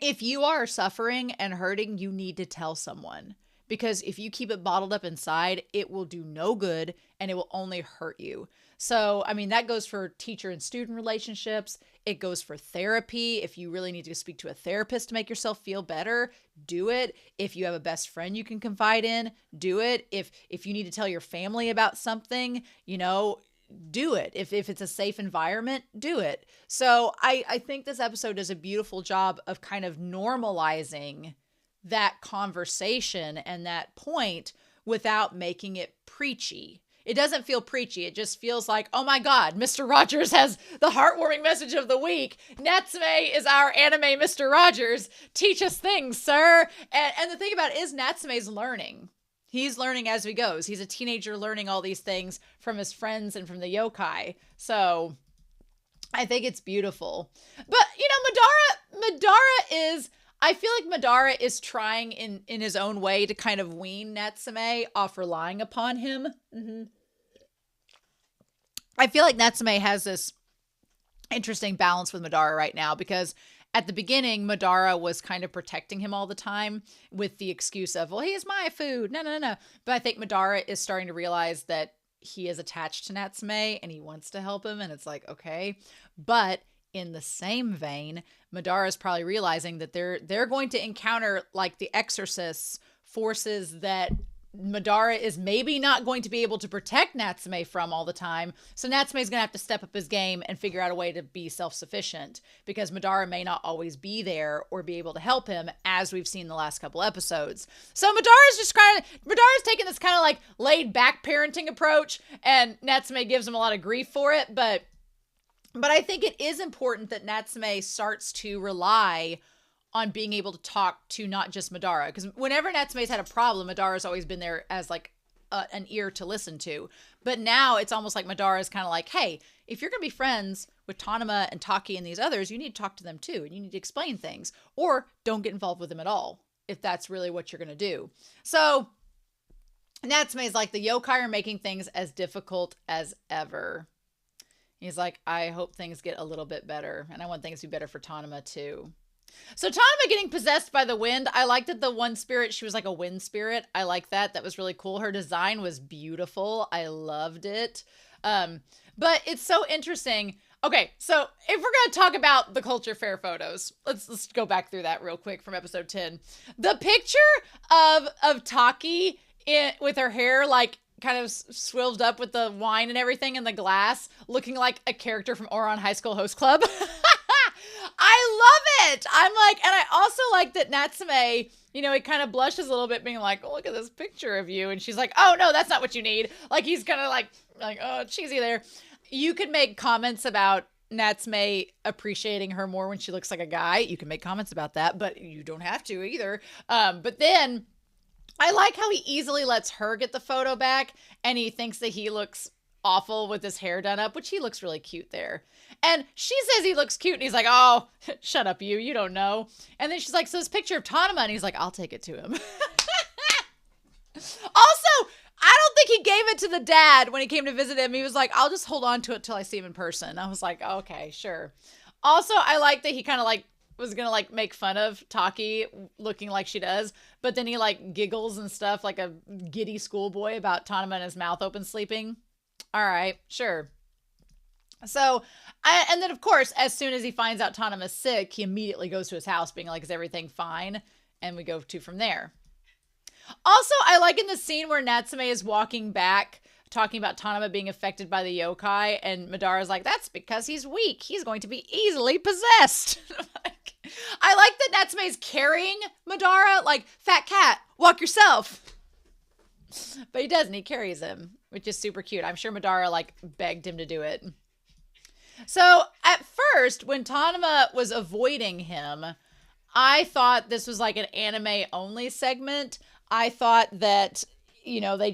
if you are suffering and hurting, you need to tell someone, because if you keep it bottled up inside, it will do no good and it will only hurt you. So, I mean, that goes for teacher and student relationships. It goes for therapy. If you really need to speak to a therapist to make yourself feel better, do it. If you have a best friend you can confide in, do it. If you need to tell your family about something, do it. If it's a safe environment, do it. So I think this episode does a beautiful job of kind of normalizing that conversation and that point without making it preachy. It doesn't feel preachy. It just feels like, oh my God, Mr. Rogers has the heartwarming message of the week. Natsume is our anime Mr. Rogers. Teach us things, sir. And the thing about it is Natsume's learning. He's learning as he goes. He's a teenager learning all these things from his friends and from the yokai. So I think it's beautiful. But, Madara is, I feel like Madara is trying in his own way to kind of wean Natsume off relying upon him. Mm-hmm. I feel like Natsume has this interesting balance with Madara right now because at the beginning, Madara was kind of protecting him all the time with the excuse of, well, he's my food. No. But I think Madara is starting to realize that he is attached to Natsume and he wants to help him. And it's like, okay. But in the same vein, Madara is probably realizing that they're going to encounter like the exorcists, forces that Madara is maybe not going to be able to protect Natsume from all the time. So Natsume is going to have to step up his game and figure out a way to be self-sufficient because Madara may not always be there or be able to help him, as we've seen the last couple episodes. So Madara's taking this kind of like laid back parenting approach, and Natsume gives him a lot of grief for it. But I think it is important that Natsume starts to rely on being able to talk to not just Madara. Because whenever Natsume's had a problem, Madara's always been there as like an ear to listen to. But now it's almost like Madara is kind of like, hey, if you're going to be friends with Tanuma and Taki and these others, you need to talk to them too. And you need to explain things. Or don't get involved with them at all, if that's really what you're going to do. So Natsume is like, the yokai are making things as difficult as ever. He's like, I hope things get a little bit better. And I want things to be better for Tanuma too. So Tanuma getting possessed by the wind. I liked that the one spirit, she was like a wind spirit. I like that. That was really cool. Her design was beautiful. I loved it. But it's so interesting. Okay, so if we're going to talk about the culture fair photos, let's go back through that real quick from episode 10. The picture of Taki with her hair like kind of swilled up with the wine and everything in the glass, looking like a character from Ouran High School Host Club. I love it. I'm like, and I also like that Natsume, he kind of blushes a little bit being like, oh, look at this picture of you. And she's like, oh no, that's not what you need. Like he's kind of like, oh, cheesy there. You could make comments about Natsume appreciating her more when she looks like a guy. You can make comments about that, but you don't have to either. But then I like how he easily lets her get the photo back and he thinks that he looks awful with his hair done up, which he looks really cute there. And she says he looks cute and he's like, oh, shut up you don't know. And then she's like, so this picture of Tanuma, and he's like, I'll take it to him. Also, I don't think he gave it to the dad when he came to visit him. He was like, I'll just hold on to it till I see him in person. I was like, okay, sure. Also, I like that he kind of like was gonna like make fun of Taki looking like she does, but then he like giggles and stuff like a giddy schoolboy about Tanuma and his mouth open sleeping. All right, sure. So, and then of course, as soon as he finds out Tanuma's sick, he immediately goes to his house being like, is everything fine? And we go to from there. Also, I like in the scene where Natsume is walking back, talking about Tanuma being affected by the yokai, and Madara's like, that's because he's weak. He's going to be easily possessed. I like that Natsume is carrying Madara, like, fat cat, walk yourself. But he doesn't. He carries him, which is super cute. I'm sure Madara, like, begged him to do it. So, at first, when Tanuma was avoiding him, I thought this was like an anime-only segment. I thought that, you know, they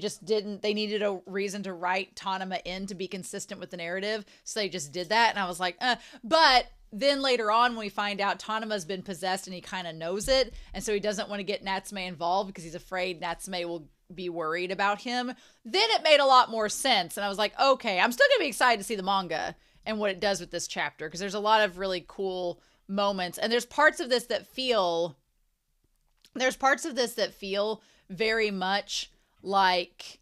needed a reason to write Tanuma in to be consistent with the narrative. So they just did that. And I was like, But then later on, when we find out Tanuma's been possessed and he kind of knows it. And so he doesn't want to get Natsume involved because he's afraid Natsume will be worried about him. Then it made a lot more sense. And I was like, okay, I'm still going to be excited to see the manga and what it does with this chapter. Because there's a lot of really cool moments. And there's parts of this that feel very much like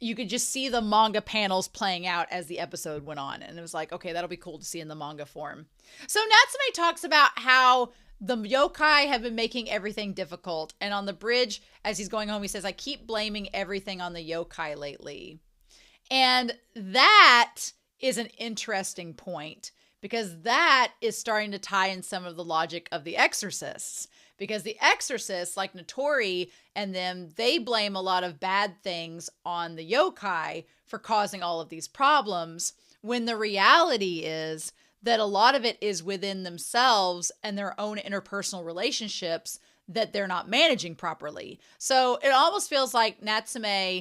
you could just see the manga panels playing out as the episode went on. And it was like, okay, that'll be cool to see in the manga form. So Natsume talks about how the yokai have been making everything difficult. And on the bridge, as he's going home, he says, I keep blaming everything on the yokai lately. And that is an interesting point because that is starting to tie in some of the logic of the exorcists. Because the exorcists, like Notori and them, they blame a lot of bad things on the yokai for causing all of these problems, when the reality is that a lot of it is within themselves and their own interpersonal relationships that they're not managing properly. So it almost feels like Natsume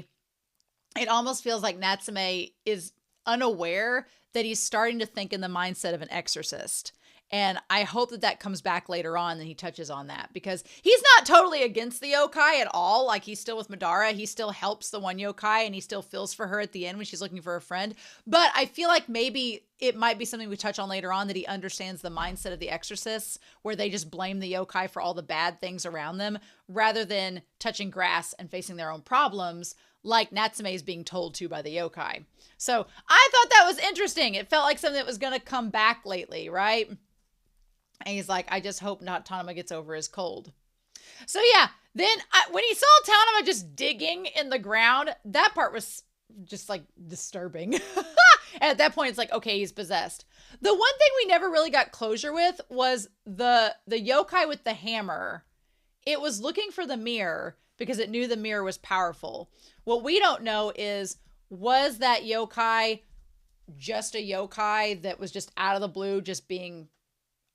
is unaware that he's starting to think in the mindset of an exorcist. And I hope that comes back later on and he touches on that, because he's not totally against the yokai at all. Like, he's still with Madara. He still helps the one yokai and he still feels for her at the end when she's looking for a friend. But I feel like maybe it might be something we touch on later on, that he understands the mindset of the exorcists, where they just blame the yokai for all the bad things around them rather than touching grass and facing their own problems, like Natsume is being told to by the yokai. So I thought that was interesting. It felt like something that was going to come back lately, right? And he's like, I just hope not Tanuma gets over his cold. So yeah, then when he saw Tanuma just digging in the ground, that part was just like disturbing. And at that point, it's like, okay, he's possessed. The one thing we never really got closure with was the yokai with the hammer. It was looking for the mirror because it knew the mirror was powerful. What we don't know is, was that yokai just a yokai that was just out of the blue, just being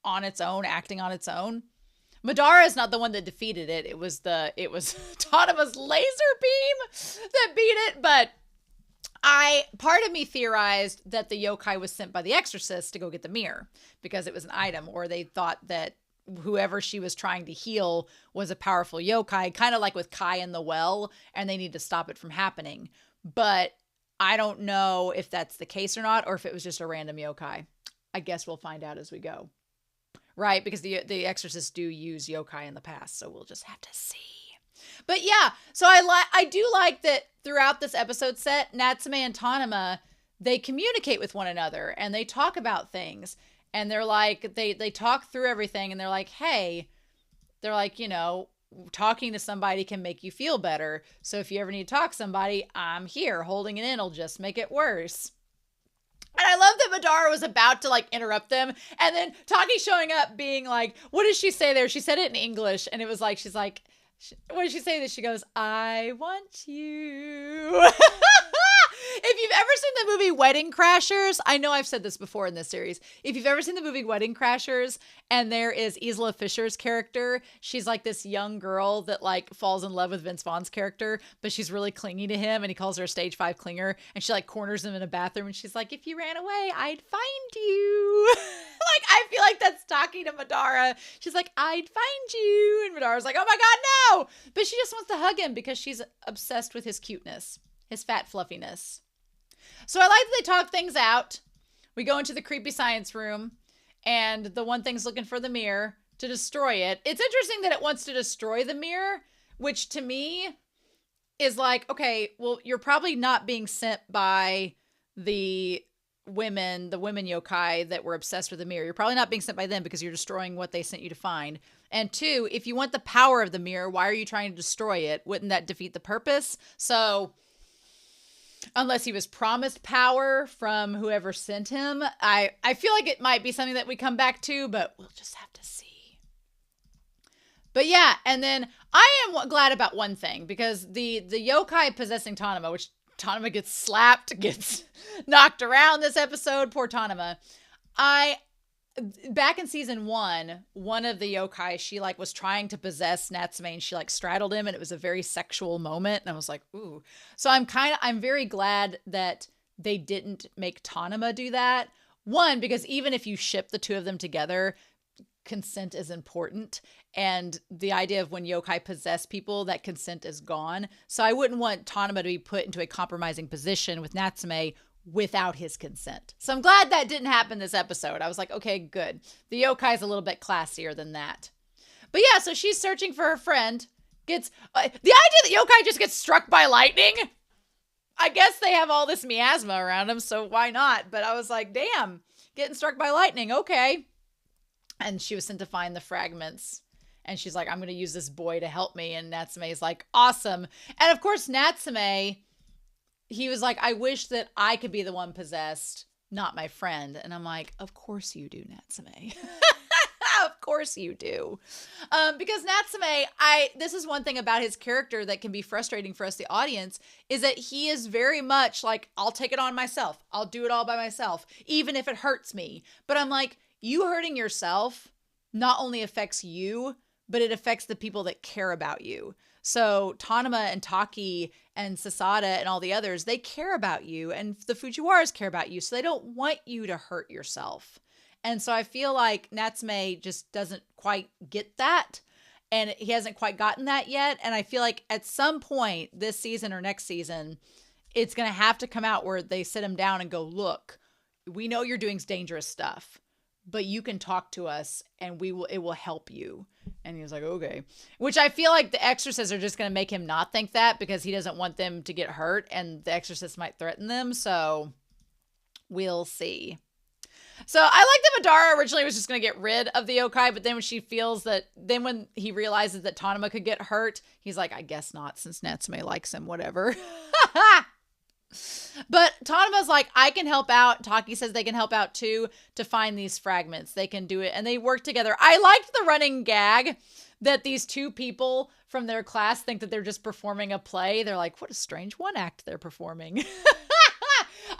on its own, acting on its own? Madara is not the one that defeated it. It was Tanuma's laser beam that beat it. But part of me theorized that the yokai was sent by the exorcist to go get the mirror because it was an item, or they thought that whoever she was trying to heal was a powerful yokai, kind of like with Kai in the well, and they need to stop it from happening. But I don't know if that's the case or not, or if it was just a random yokai. I guess we'll find out as we go. Right, because the exorcists do use yokai in the past, so we'll just have to see. But yeah, so I do like that throughout this episode set, Natsume and Tanuma, they communicate with one another and they talk about things, and they're like, they talk through everything, and they're like, hey, they're like, you know, talking to somebody can make you feel better. So if you ever need to talk to somebody, I'm here. Holding it in will just make it worse. And I love that Madara was about to like interrupt them, and then Taki showing up being like, what does she say there? She said it in English, and it was like, she's like, what did she say? That she goes, I want you. If you've ever seen the movie Wedding Crashers, I know I've said this before in this series. If you've ever seen the movie Wedding Crashers, and there is Isla Fisher's character, she's like this young girl that like falls in love with Vince Vaughn's character, but she's really clingy to him, and he calls her a stage 5 clinger, and she like corners him in a bathroom, and she's like, if you ran away, I'd find you. Like, I feel like that's talking to Madara. She's like, I'd find you. And Madara's like, oh my God, no. But she just wants to hug him because she's obsessed with his cuteness, his fat fluffiness. So I like that they talk things out. We go into the creepy science room, and the one thing's looking for the mirror. to destroy it. It's interesting that it wants to destroy the mirror, which to me is like, okay, well, you're probably not being sent by the women yokai that were obsessed with the mirror. You're probably not being sent by them because you're destroying what they sent you to find. And two, if you want the power of the mirror, why are you trying to destroy it? Wouldn't that defeat the purpose? So unless he was promised power from whoever sent him, I feel like it might be something that we come back to, but we'll just have to see. But yeah, and then I am glad about one thing, because the yokai possessing Tanuma, which Tanuma gets slapped, gets knocked around this episode, poor Tanuma. Back in season one of the yokai, she like was trying to possess Natsume, and she like straddled him, and it was a very sexual moment. And I was like, ooh. So I'm very glad that they didn't make Tanuma do that. One, because even if you ship the two of them together, consent is important. And the idea of when yokai possess people, that consent is gone. So I wouldn't want Tanuma to be put into a compromising position with Natsume without his consent. So I'm glad that didn't happen this episode. I was like, okay, good. The yokai is a little bit classier than that. But yeah, so she's searching for her friend. Gets the idea that yokai just gets struck by lightning. I guess they have all this miasma around them, so why not? But I was like, damn, getting struck by lightning. Okay. And she was sent to find the fragments. And she's like, I'm going to use this boy to help me. And Natsume is like, awesome. And of course, Natsume, he was like, I wish that I could be the one possessed, not my friend. And I'm like, of course you do, Natsume. Of course you do. Because Natsume, this is one thing about his character that can be frustrating for us, the audience, is that he is very much like, I'll take it on myself. I'll do it all by myself, even if it hurts me. But I'm like, you hurting yourself not only affects you, but it affects the people that care about you. So Tanuma and Taki and Sasada and all the others, they care about you, and the Fujiwaras care about you. So they don't want you to hurt yourself. And so I feel like Natsume just doesn't quite get that. And he hasn't quite gotten that yet. And I feel like at some point this season or next season, it's going to have to come out where they sit him down and go, look, we know you're doing dangerous stuff, but you can talk to us and it will help you. And he was like, okay. Which I feel like the exorcists are just going to make him not think that, because he doesn't want them to get hurt, and the exorcists might threaten them. So we'll see. So I like that Madara originally was just going to get rid of the yokai, but then when he realizes that Tanuma could get hurt, he's like, I guess not, since Natsume likes him, whatever. But Tanuma's like, I can help out. Taki says they can help out too to find these fragments. They can do it, and they work together. I liked the running gag that these two people from their class think that they're just performing a play. They're like, what a strange one act they're performing.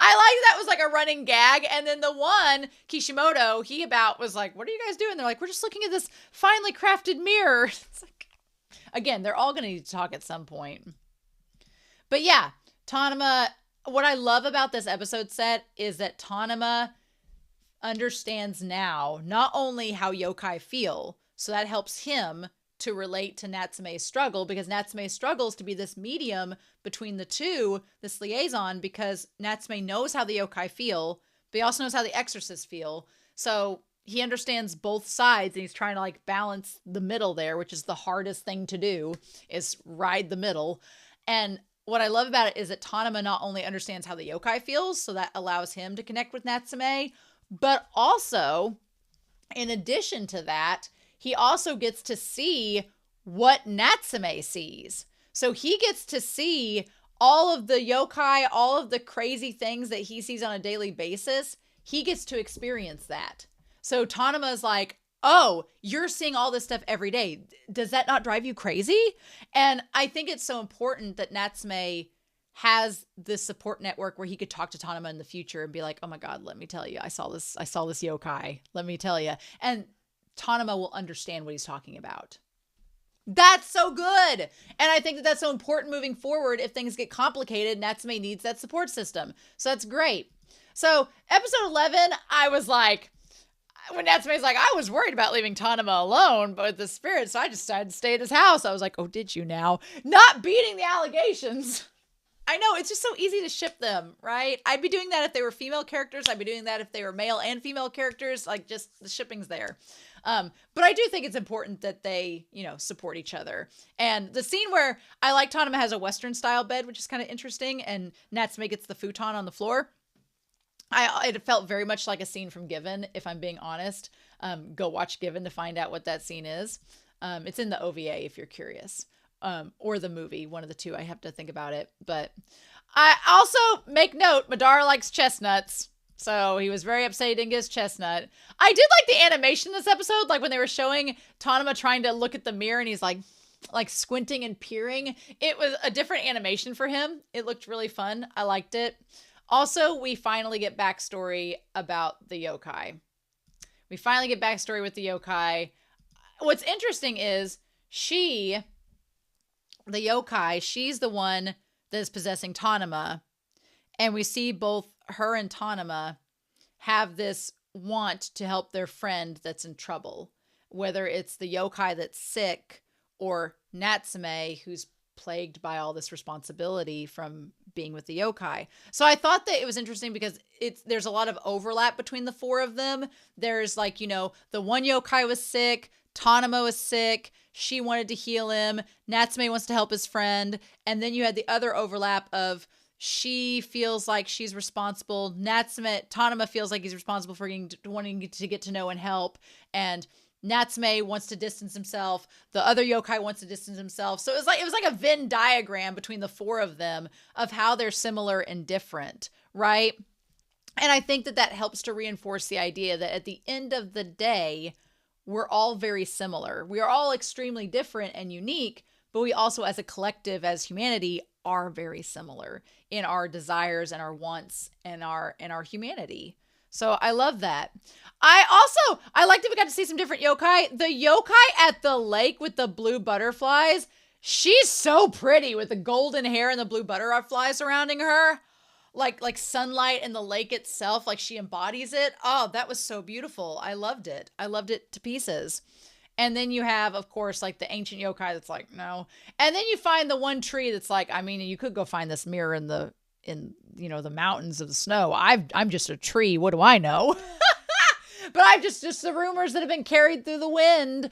I like that was like a running gag. And then the one, Kishimoto, he was like, what are you guys doing? They're like, we're just looking at this finely crafted mirror. It's like, again, they're all going to need to talk at some point. But yeah, Tanuma, what I love about this episode set is that Tanuma understands now not only how yokai feel, so that helps him to relate to Natsume's struggle, because Natsume struggles to be this medium between the two, this liaison, because Natsume knows how the yokai feel, but he also knows how the exorcists feel. So he understands both sides, and he's trying to like balance the middle there, which is the hardest thing to do, is ride the middle. And what I love about it is that Tanuma not only understands how the yokai feels, so that allows him to connect with Natsume, but also, in addition to that, he also gets to see what Natsume sees. So he gets to see all of the yokai, all of the crazy things that he sees on a daily basis. He gets to experience that. So Tanuma's like, oh, you're seeing all this stuff every day. Does that not drive you crazy? And I think it's so important that Natsume has this support network where he could talk to Tanuma in the future and be like, oh my God, let me tell you, I saw this yokai. Let me tell you. And Tanuma will understand what he's talking about. That's so good. And I think that that's so important moving forward. If things get complicated, Natsume needs that support system. So that's great. So episode 11, I was like, when Natsume's like, I was worried about leaving Tanuma alone, but with the spirit, so I just decided to stay at his house. I was like, oh, did you now? Not beating the allegations. I know, it's just so easy to ship them, right? I'd be doing that if they were female characters. I'd be doing that if they were male and female characters. Like, just the shipping's there. But I do think it's important that they, support each other. And the scene where I like Tanuma has a Western style bed, which is kind of interesting, and Natsume gets the futon on the floor. It felt very much like a scene from Given, if I'm being honest. Go watch Given to find out what that scene is. It's in the OVA if you're curious, or the movie, one of the two. I have to think about it. But I also make note, Madara likes chestnuts. So he was very upset he didn't get his chestnut. I did like the animation this episode, like when they were showing Tanuma trying to look at the mirror and he's like squinting and peering. It was a different animation for him. It looked really fun. I liked it. Also, we finally get backstory about the yokai. We finally get backstory with the yokai. What's interesting is the yokai, she's the one that is possessing Tanuma. And we see both her and Tanuma have this want to help their friend that's in trouble. Whether it's the yokai that's sick or Natsume, who's plagued by all this responsibility from being with the yokai. So I thought that it was interesting because there's a lot of overlap between the four of them. There's the one yokai was sick, Tanuma was sick, she wanted to heal him, Natsume wants to help his friend, and then you had the other overlap of she feels like she's responsible, Tanuma feels like he's responsible for wanting to get to know and help, and Natsume wants to distance himself. The other yokai wants to distance himself. So it was like a Venn diagram between the four of them of how they're similar and different, right? And I think that helps to reinforce the idea that at the end of the day, we're all very similar. We are all extremely different and unique, but we also, as a collective, as humanity, are very similar in our desires and our wants and our humanity. So I love that. I like that we got to see some different yokai. The yokai at the lake with the blue butterflies, she's so pretty with the golden hair and the blue butterflies surrounding her. Like sunlight and the lake itself, like she embodies it. Oh, that was so beautiful. I loved it. I loved it to pieces. And then you have, of course, like the ancient yokai that's like, no. And then you find the one tree that's like, I mean, you could go find this mirror in the mountains of the snow. I'm just a tree. What do I know? But I'm just the rumors that have been carried through the wind,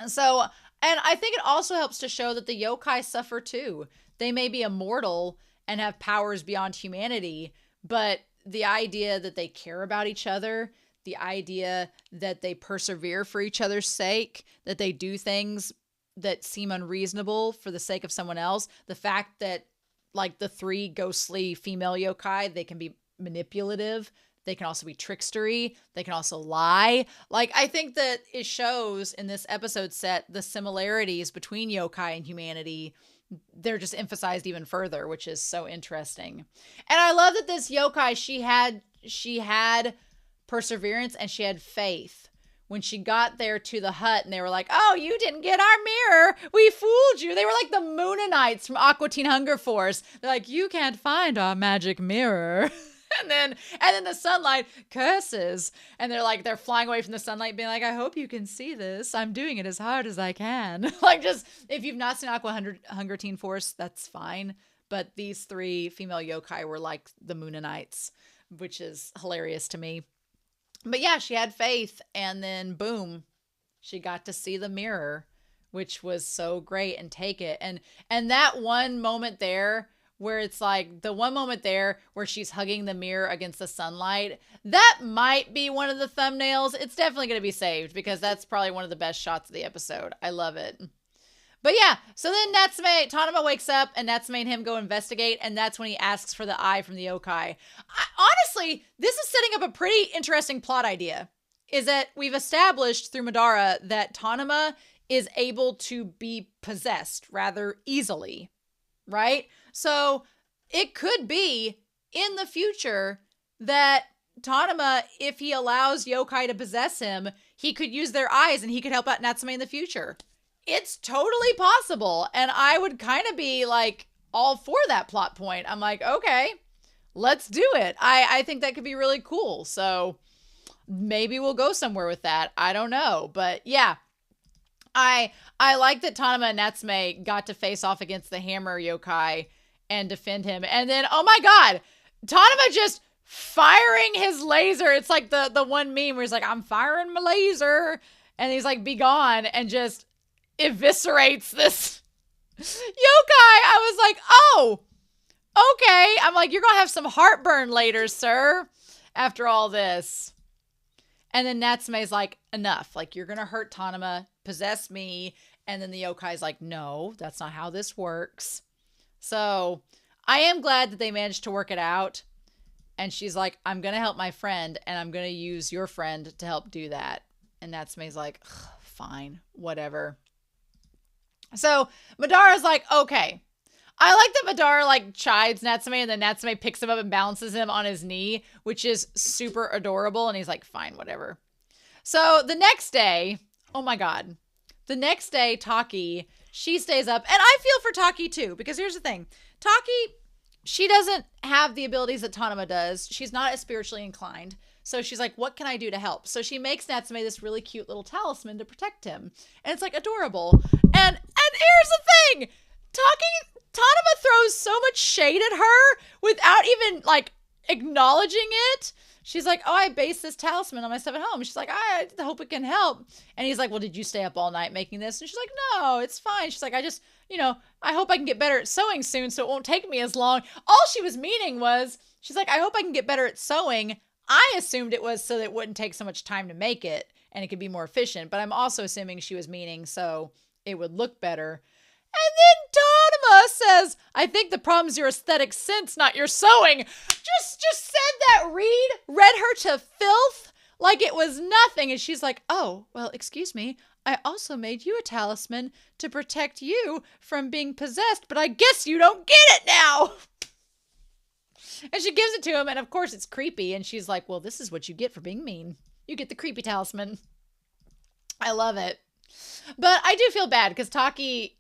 So, and I think it also helps to show that the yokai suffer too. They may be immortal and have powers beyond humanity, but the idea that they care about each other, the idea that they persevere for each other's sake, that they do things that seem unreasonable for the sake of someone else, the fact that like the three ghostly female yokai, they can be manipulative. They can also be trickstery. They can also lie. Like, I think that it shows in this episode set the similarities between yokai and humanity. They're just emphasized even further, which is so interesting. And I love that this yokai, she had perseverance and she had faith. When she got there to the hut and they were like, oh, you didn't get our mirror. We fooled you. They were like the Moonanites from Aqua Teen Hunger Force. They're like, you can't find our magic mirror. And then the sunlight curses. And they're flying away from the sunlight being like, I hope you can see this. I'm doing it as hard as I can. Like, just, if you've not seen Aqua Hunger Teen Force, that's fine. But these three female yokai were like the Moonanites, which is hilarious to me. But yeah, she had faith, and then boom, she got to see the mirror, which was so great, and take it. And that one moment there where it's like the one moment there where she's hugging the mirror against the sunlight, that might be one of the thumbnails. It's definitely going to be saved because that's probably one of the best shots of the episode. I love it. But yeah, so then Tanuma wakes up and Natsume and him go investigate, and that's when he asks for the eye from the yokai. Honestly, this is setting up a pretty interesting plot idea, is that we've established through Madara that Tanuma is able to be possessed rather easily, right? So it could be in the future that Tanuma, if he allows yokai to possess him, he could use their eyes and he could help out Natsume in the future. It's totally possible. And I would kind of be like all for that plot point. I'm like, okay, let's do it. I think that could be really cool. So maybe we'll go somewhere with that. I don't know. But yeah, I like that Tanuma and Natsume got to face off against the hammer yokai and defend him. And then, oh my God, Tanuma just firing his laser. It's like the one meme where he's like, I'm firing my laser. And he's like, be gone. And just eviscerates this yokai. I was like, oh, okay. I'm like, you're going to have some heartburn later, sir, after all this. And then Natsume's like, enough. Like, you're going to hurt Tanuma, possess me. And then the yokai's like, no, that's not how this works. So I am glad that they managed to work it out. And she's like, I'm going to help my friend, and I'm going to use your friend to help do that. And Natsume's like, fine, whatever. So Madara's like, okay. I like that Madara like chides Natsume, and then Natsume picks him up and balances him on his knee, which is super adorable. And he's like, fine, whatever. So the next day, oh my God, the next day, Taki, she stays up. And I feel for Taki too, because here's the thing. Taki, she doesn't have the abilities that Tanuma does. She's not as spiritually inclined. So she's like, what can I do to help? So she makes Natsume this really cute little talisman to protect him. And it's like adorable. And here's the thing. Tanuma throws so much shade at her without even like acknowledging it. She's like, oh, I based this talisman on my stuff at home. She's like, I hope it can help. And he's like, well, did you stay up all night making this? And she's like, no, it's fine. She's like, I just, I hope I can get better at sewing soon so it won't take me as long. All she was meaning was, she's like, I hope I can get better at sewing. I assumed it was so that it wouldn't take so much time to make it and it could be more efficient. But I'm also assuming she was meaning so it would look better. And then Tanuma says, I think the problem's your aesthetic sense, not your sewing. Just said that read her to filth like it was nothing. And she's like, oh, well, excuse me. I also made you a talisman to protect you from being possessed, but I guess you don't get it now. And she gives it to him, and of course it's creepy. And she's like, well, this is what you get for being mean. You get the creepy talisman. I love it. But I do feel bad because Taki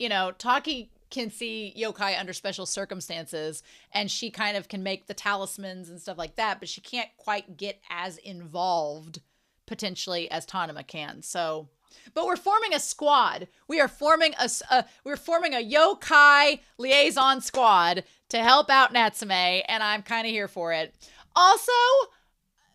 can see yokai under special circumstances, and she kind of can make the talismans and stuff like that, but she can't quite get as involved potentially as Tanuma can. So, but we're forming a squad. We are forming we're forming a yokai liaison squad to help out Natsume, and I'm kind of here for it. Also,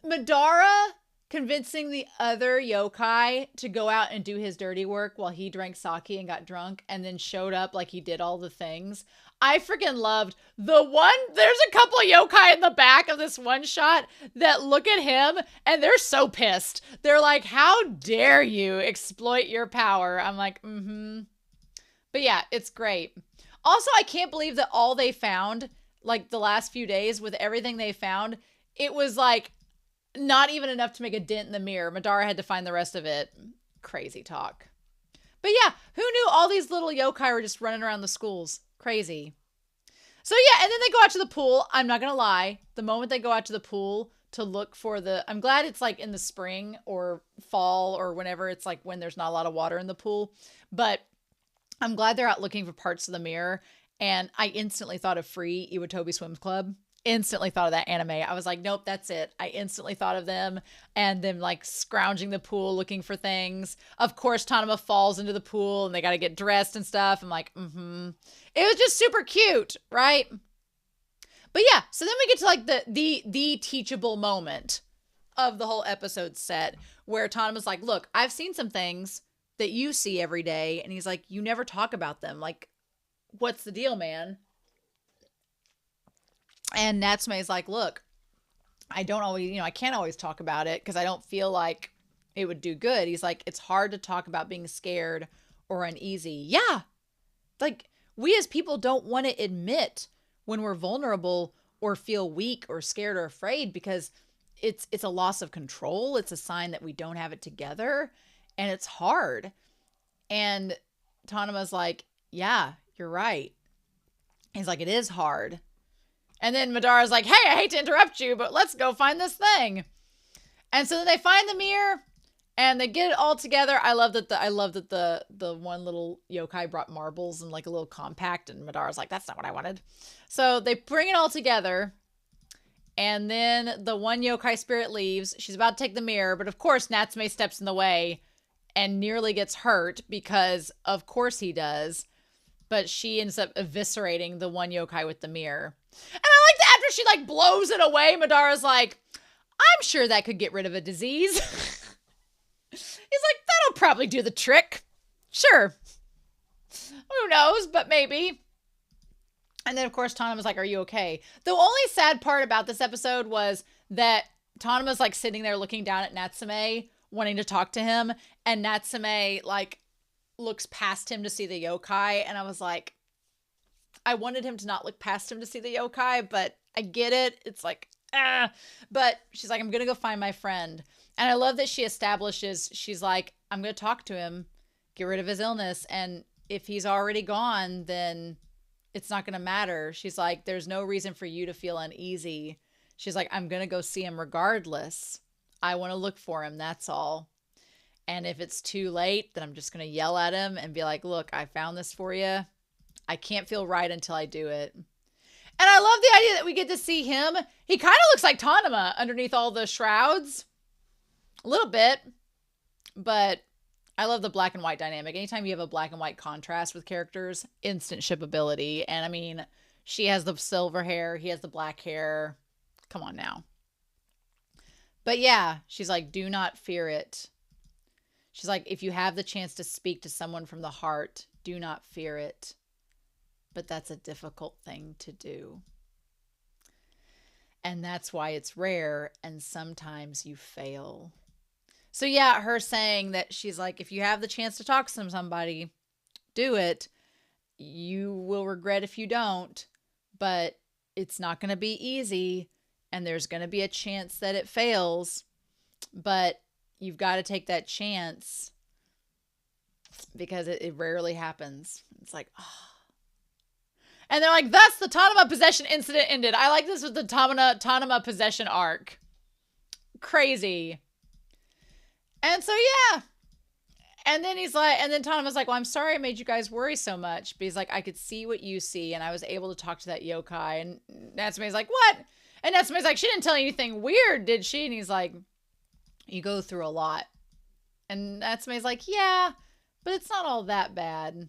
Madara convincing the other yokai to go out and do his dirty work while he drank sake and got drunk and then showed up like he did all the things. I freaking loved there's a couple of yokai in the back of this one shot that look at him and they're so pissed. They're like, how dare you exploit your power? I'm like, But yeah, it's great. Also, I can't believe that all they found, like the last few days with everything they found, it was like, not even enough to make a dent in the mirror. Madara had to find the rest of it. Crazy talk. But yeah, who knew all these little yokai were just running around the schools? Crazy. So yeah, and then they go out to the pool. I'm not going to lie. The moment they go out to the pool to look for I'm glad it's like in the spring or fall or whenever it's like when there's not a lot of water in the pool. But I'm glad they're out looking for parts of the mirror. And I instantly thought of Free Iwatobi Swim Club. Instantly thought of that anime. I was like, nope, that's it. I instantly thought of them and them like scrounging the pool looking for things. Of course, Tanuma falls into the pool and they got to get dressed and stuff. I'm like, It was just super cute, right? But yeah, so then we get to like the teachable moment of the whole episode set where Tanuma's like, look, I've seen some things that you see every day. And he's like, you never talk about them. Like, what's the deal, man? And Natsume is like, look, I don't always, I can't always talk about it because I don't feel like it would do good. He's like, it's hard to talk about being scared or uneasy. Yeah. Like, we as people don't want to admit when we're vulnerable or feel weak or scared or afraid because it's a loss of control. It's a sign that we don't have it together and it's hard. And Tanuma's like, yeah, you're right. He's like, it is hard. And then Madara's like, hey, I hate to interrupt you, but let's go find this thing. And so then they find the mirror and they get it all together. I love that the one little yokai brought marbles and like a little compact, and Madara's like, that's not what I wanted. So they bring it all together. And then the one yokai spirit leaves. She's about to take the mirror, but of course Natsume steps in the way and nearly gets hurt because of course he does. But she ends up eviscerating the one yokai with the mirror. And I like that after she like blows it away, Madara's like, I'm sure that could get rid of a disease. He's like, that'll probably do the trick. Sure. Who knows, but maybe. And then, of course, Tanuma's like, are you okay? The only sad part about this episode was that Tanuma's like sitting there looking down at Natsume, wanting to talk to him. And Natsume like looks past him to see the yokai. And I was like, I wanted him to not look past him to see the yokai, but I get it. It's like, But she's like, I'm going to go find my friend. And I love that she establishes, she's like, I'm going to talk to him, get rid of his illness. And if he's already gone, then it's not going to matter. She's like, there's no reason for you to feel uneasy. She's like, I'm going to go see him regardless. I want to look for him. That's all. And if it's too late, then I'm just going to yell at him and be like, look, I found this for you. I can't feel right until I do it. And I love the idea that we get to see him. He kind of looks like Tanuma underneath all the shrouds. A little bit. But I love the black and white dynamic. Anytime you have a black and white contrast with characters, instant shippability. And I mean, she has the silver hair. He has the black hair. Come on now. But yeah, she's like, do not fear it. She's like, if you have the chance to speak to someone from the heart, do not fear it. But that's a difficult thing to do. And that's why it's rare, and sometimes you fail. So yeah, her saying that she's like, if you have the chance to talk to somebody, do it. You will regret if you don't, but it's not going to be easy, and there's going to be a chance that it fails, but you've got to take that chance because it rarely happens. It's like, oh. And they're like, thus the Tanuma possession incident ended. I like this with the Tanuma possession arc. Crazy. And so, yeah. And then he's like, and then Tanuma's like, well, I'm sorry I made you guys worry so much. But he's like, I could see what you see. And I was able to talk to that yokai. And Natsume's like, what? And Natsume's like, she didn't tell you anything weird, did she? And he's like, you go through a lot. And Natsume's like, yeah, but it's not all that bad.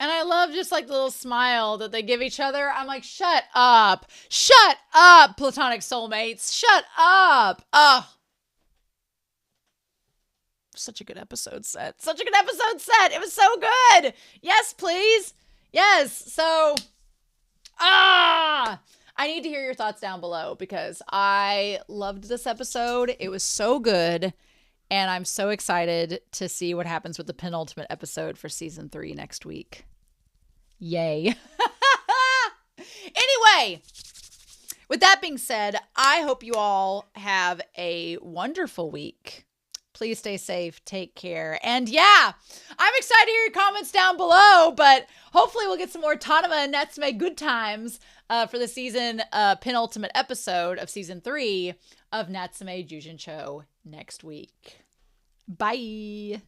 And I love just like the little smile that they give each other. I'm like, shut up. Shut up, platonic soulmates. Shut up. Oh. Such a good episode set. Such a good episode set. It was so good. Yes, please. Yes. So, I need to hear your thoughts down below because I loved this episode. It was so good. And I'm so excited to see what happens with the penultimate episode for season 3 next week. Yay. Anyway, with that being said, I hope you all have a wonderful week. Please stay safe, take care. And yeah, I'm excited to hear your comments down below, but hopefully we'll get some more Tanuma and Natsume good times for the season penultimate episode of season 3 of Natsume Yuujinchou next week. Bye.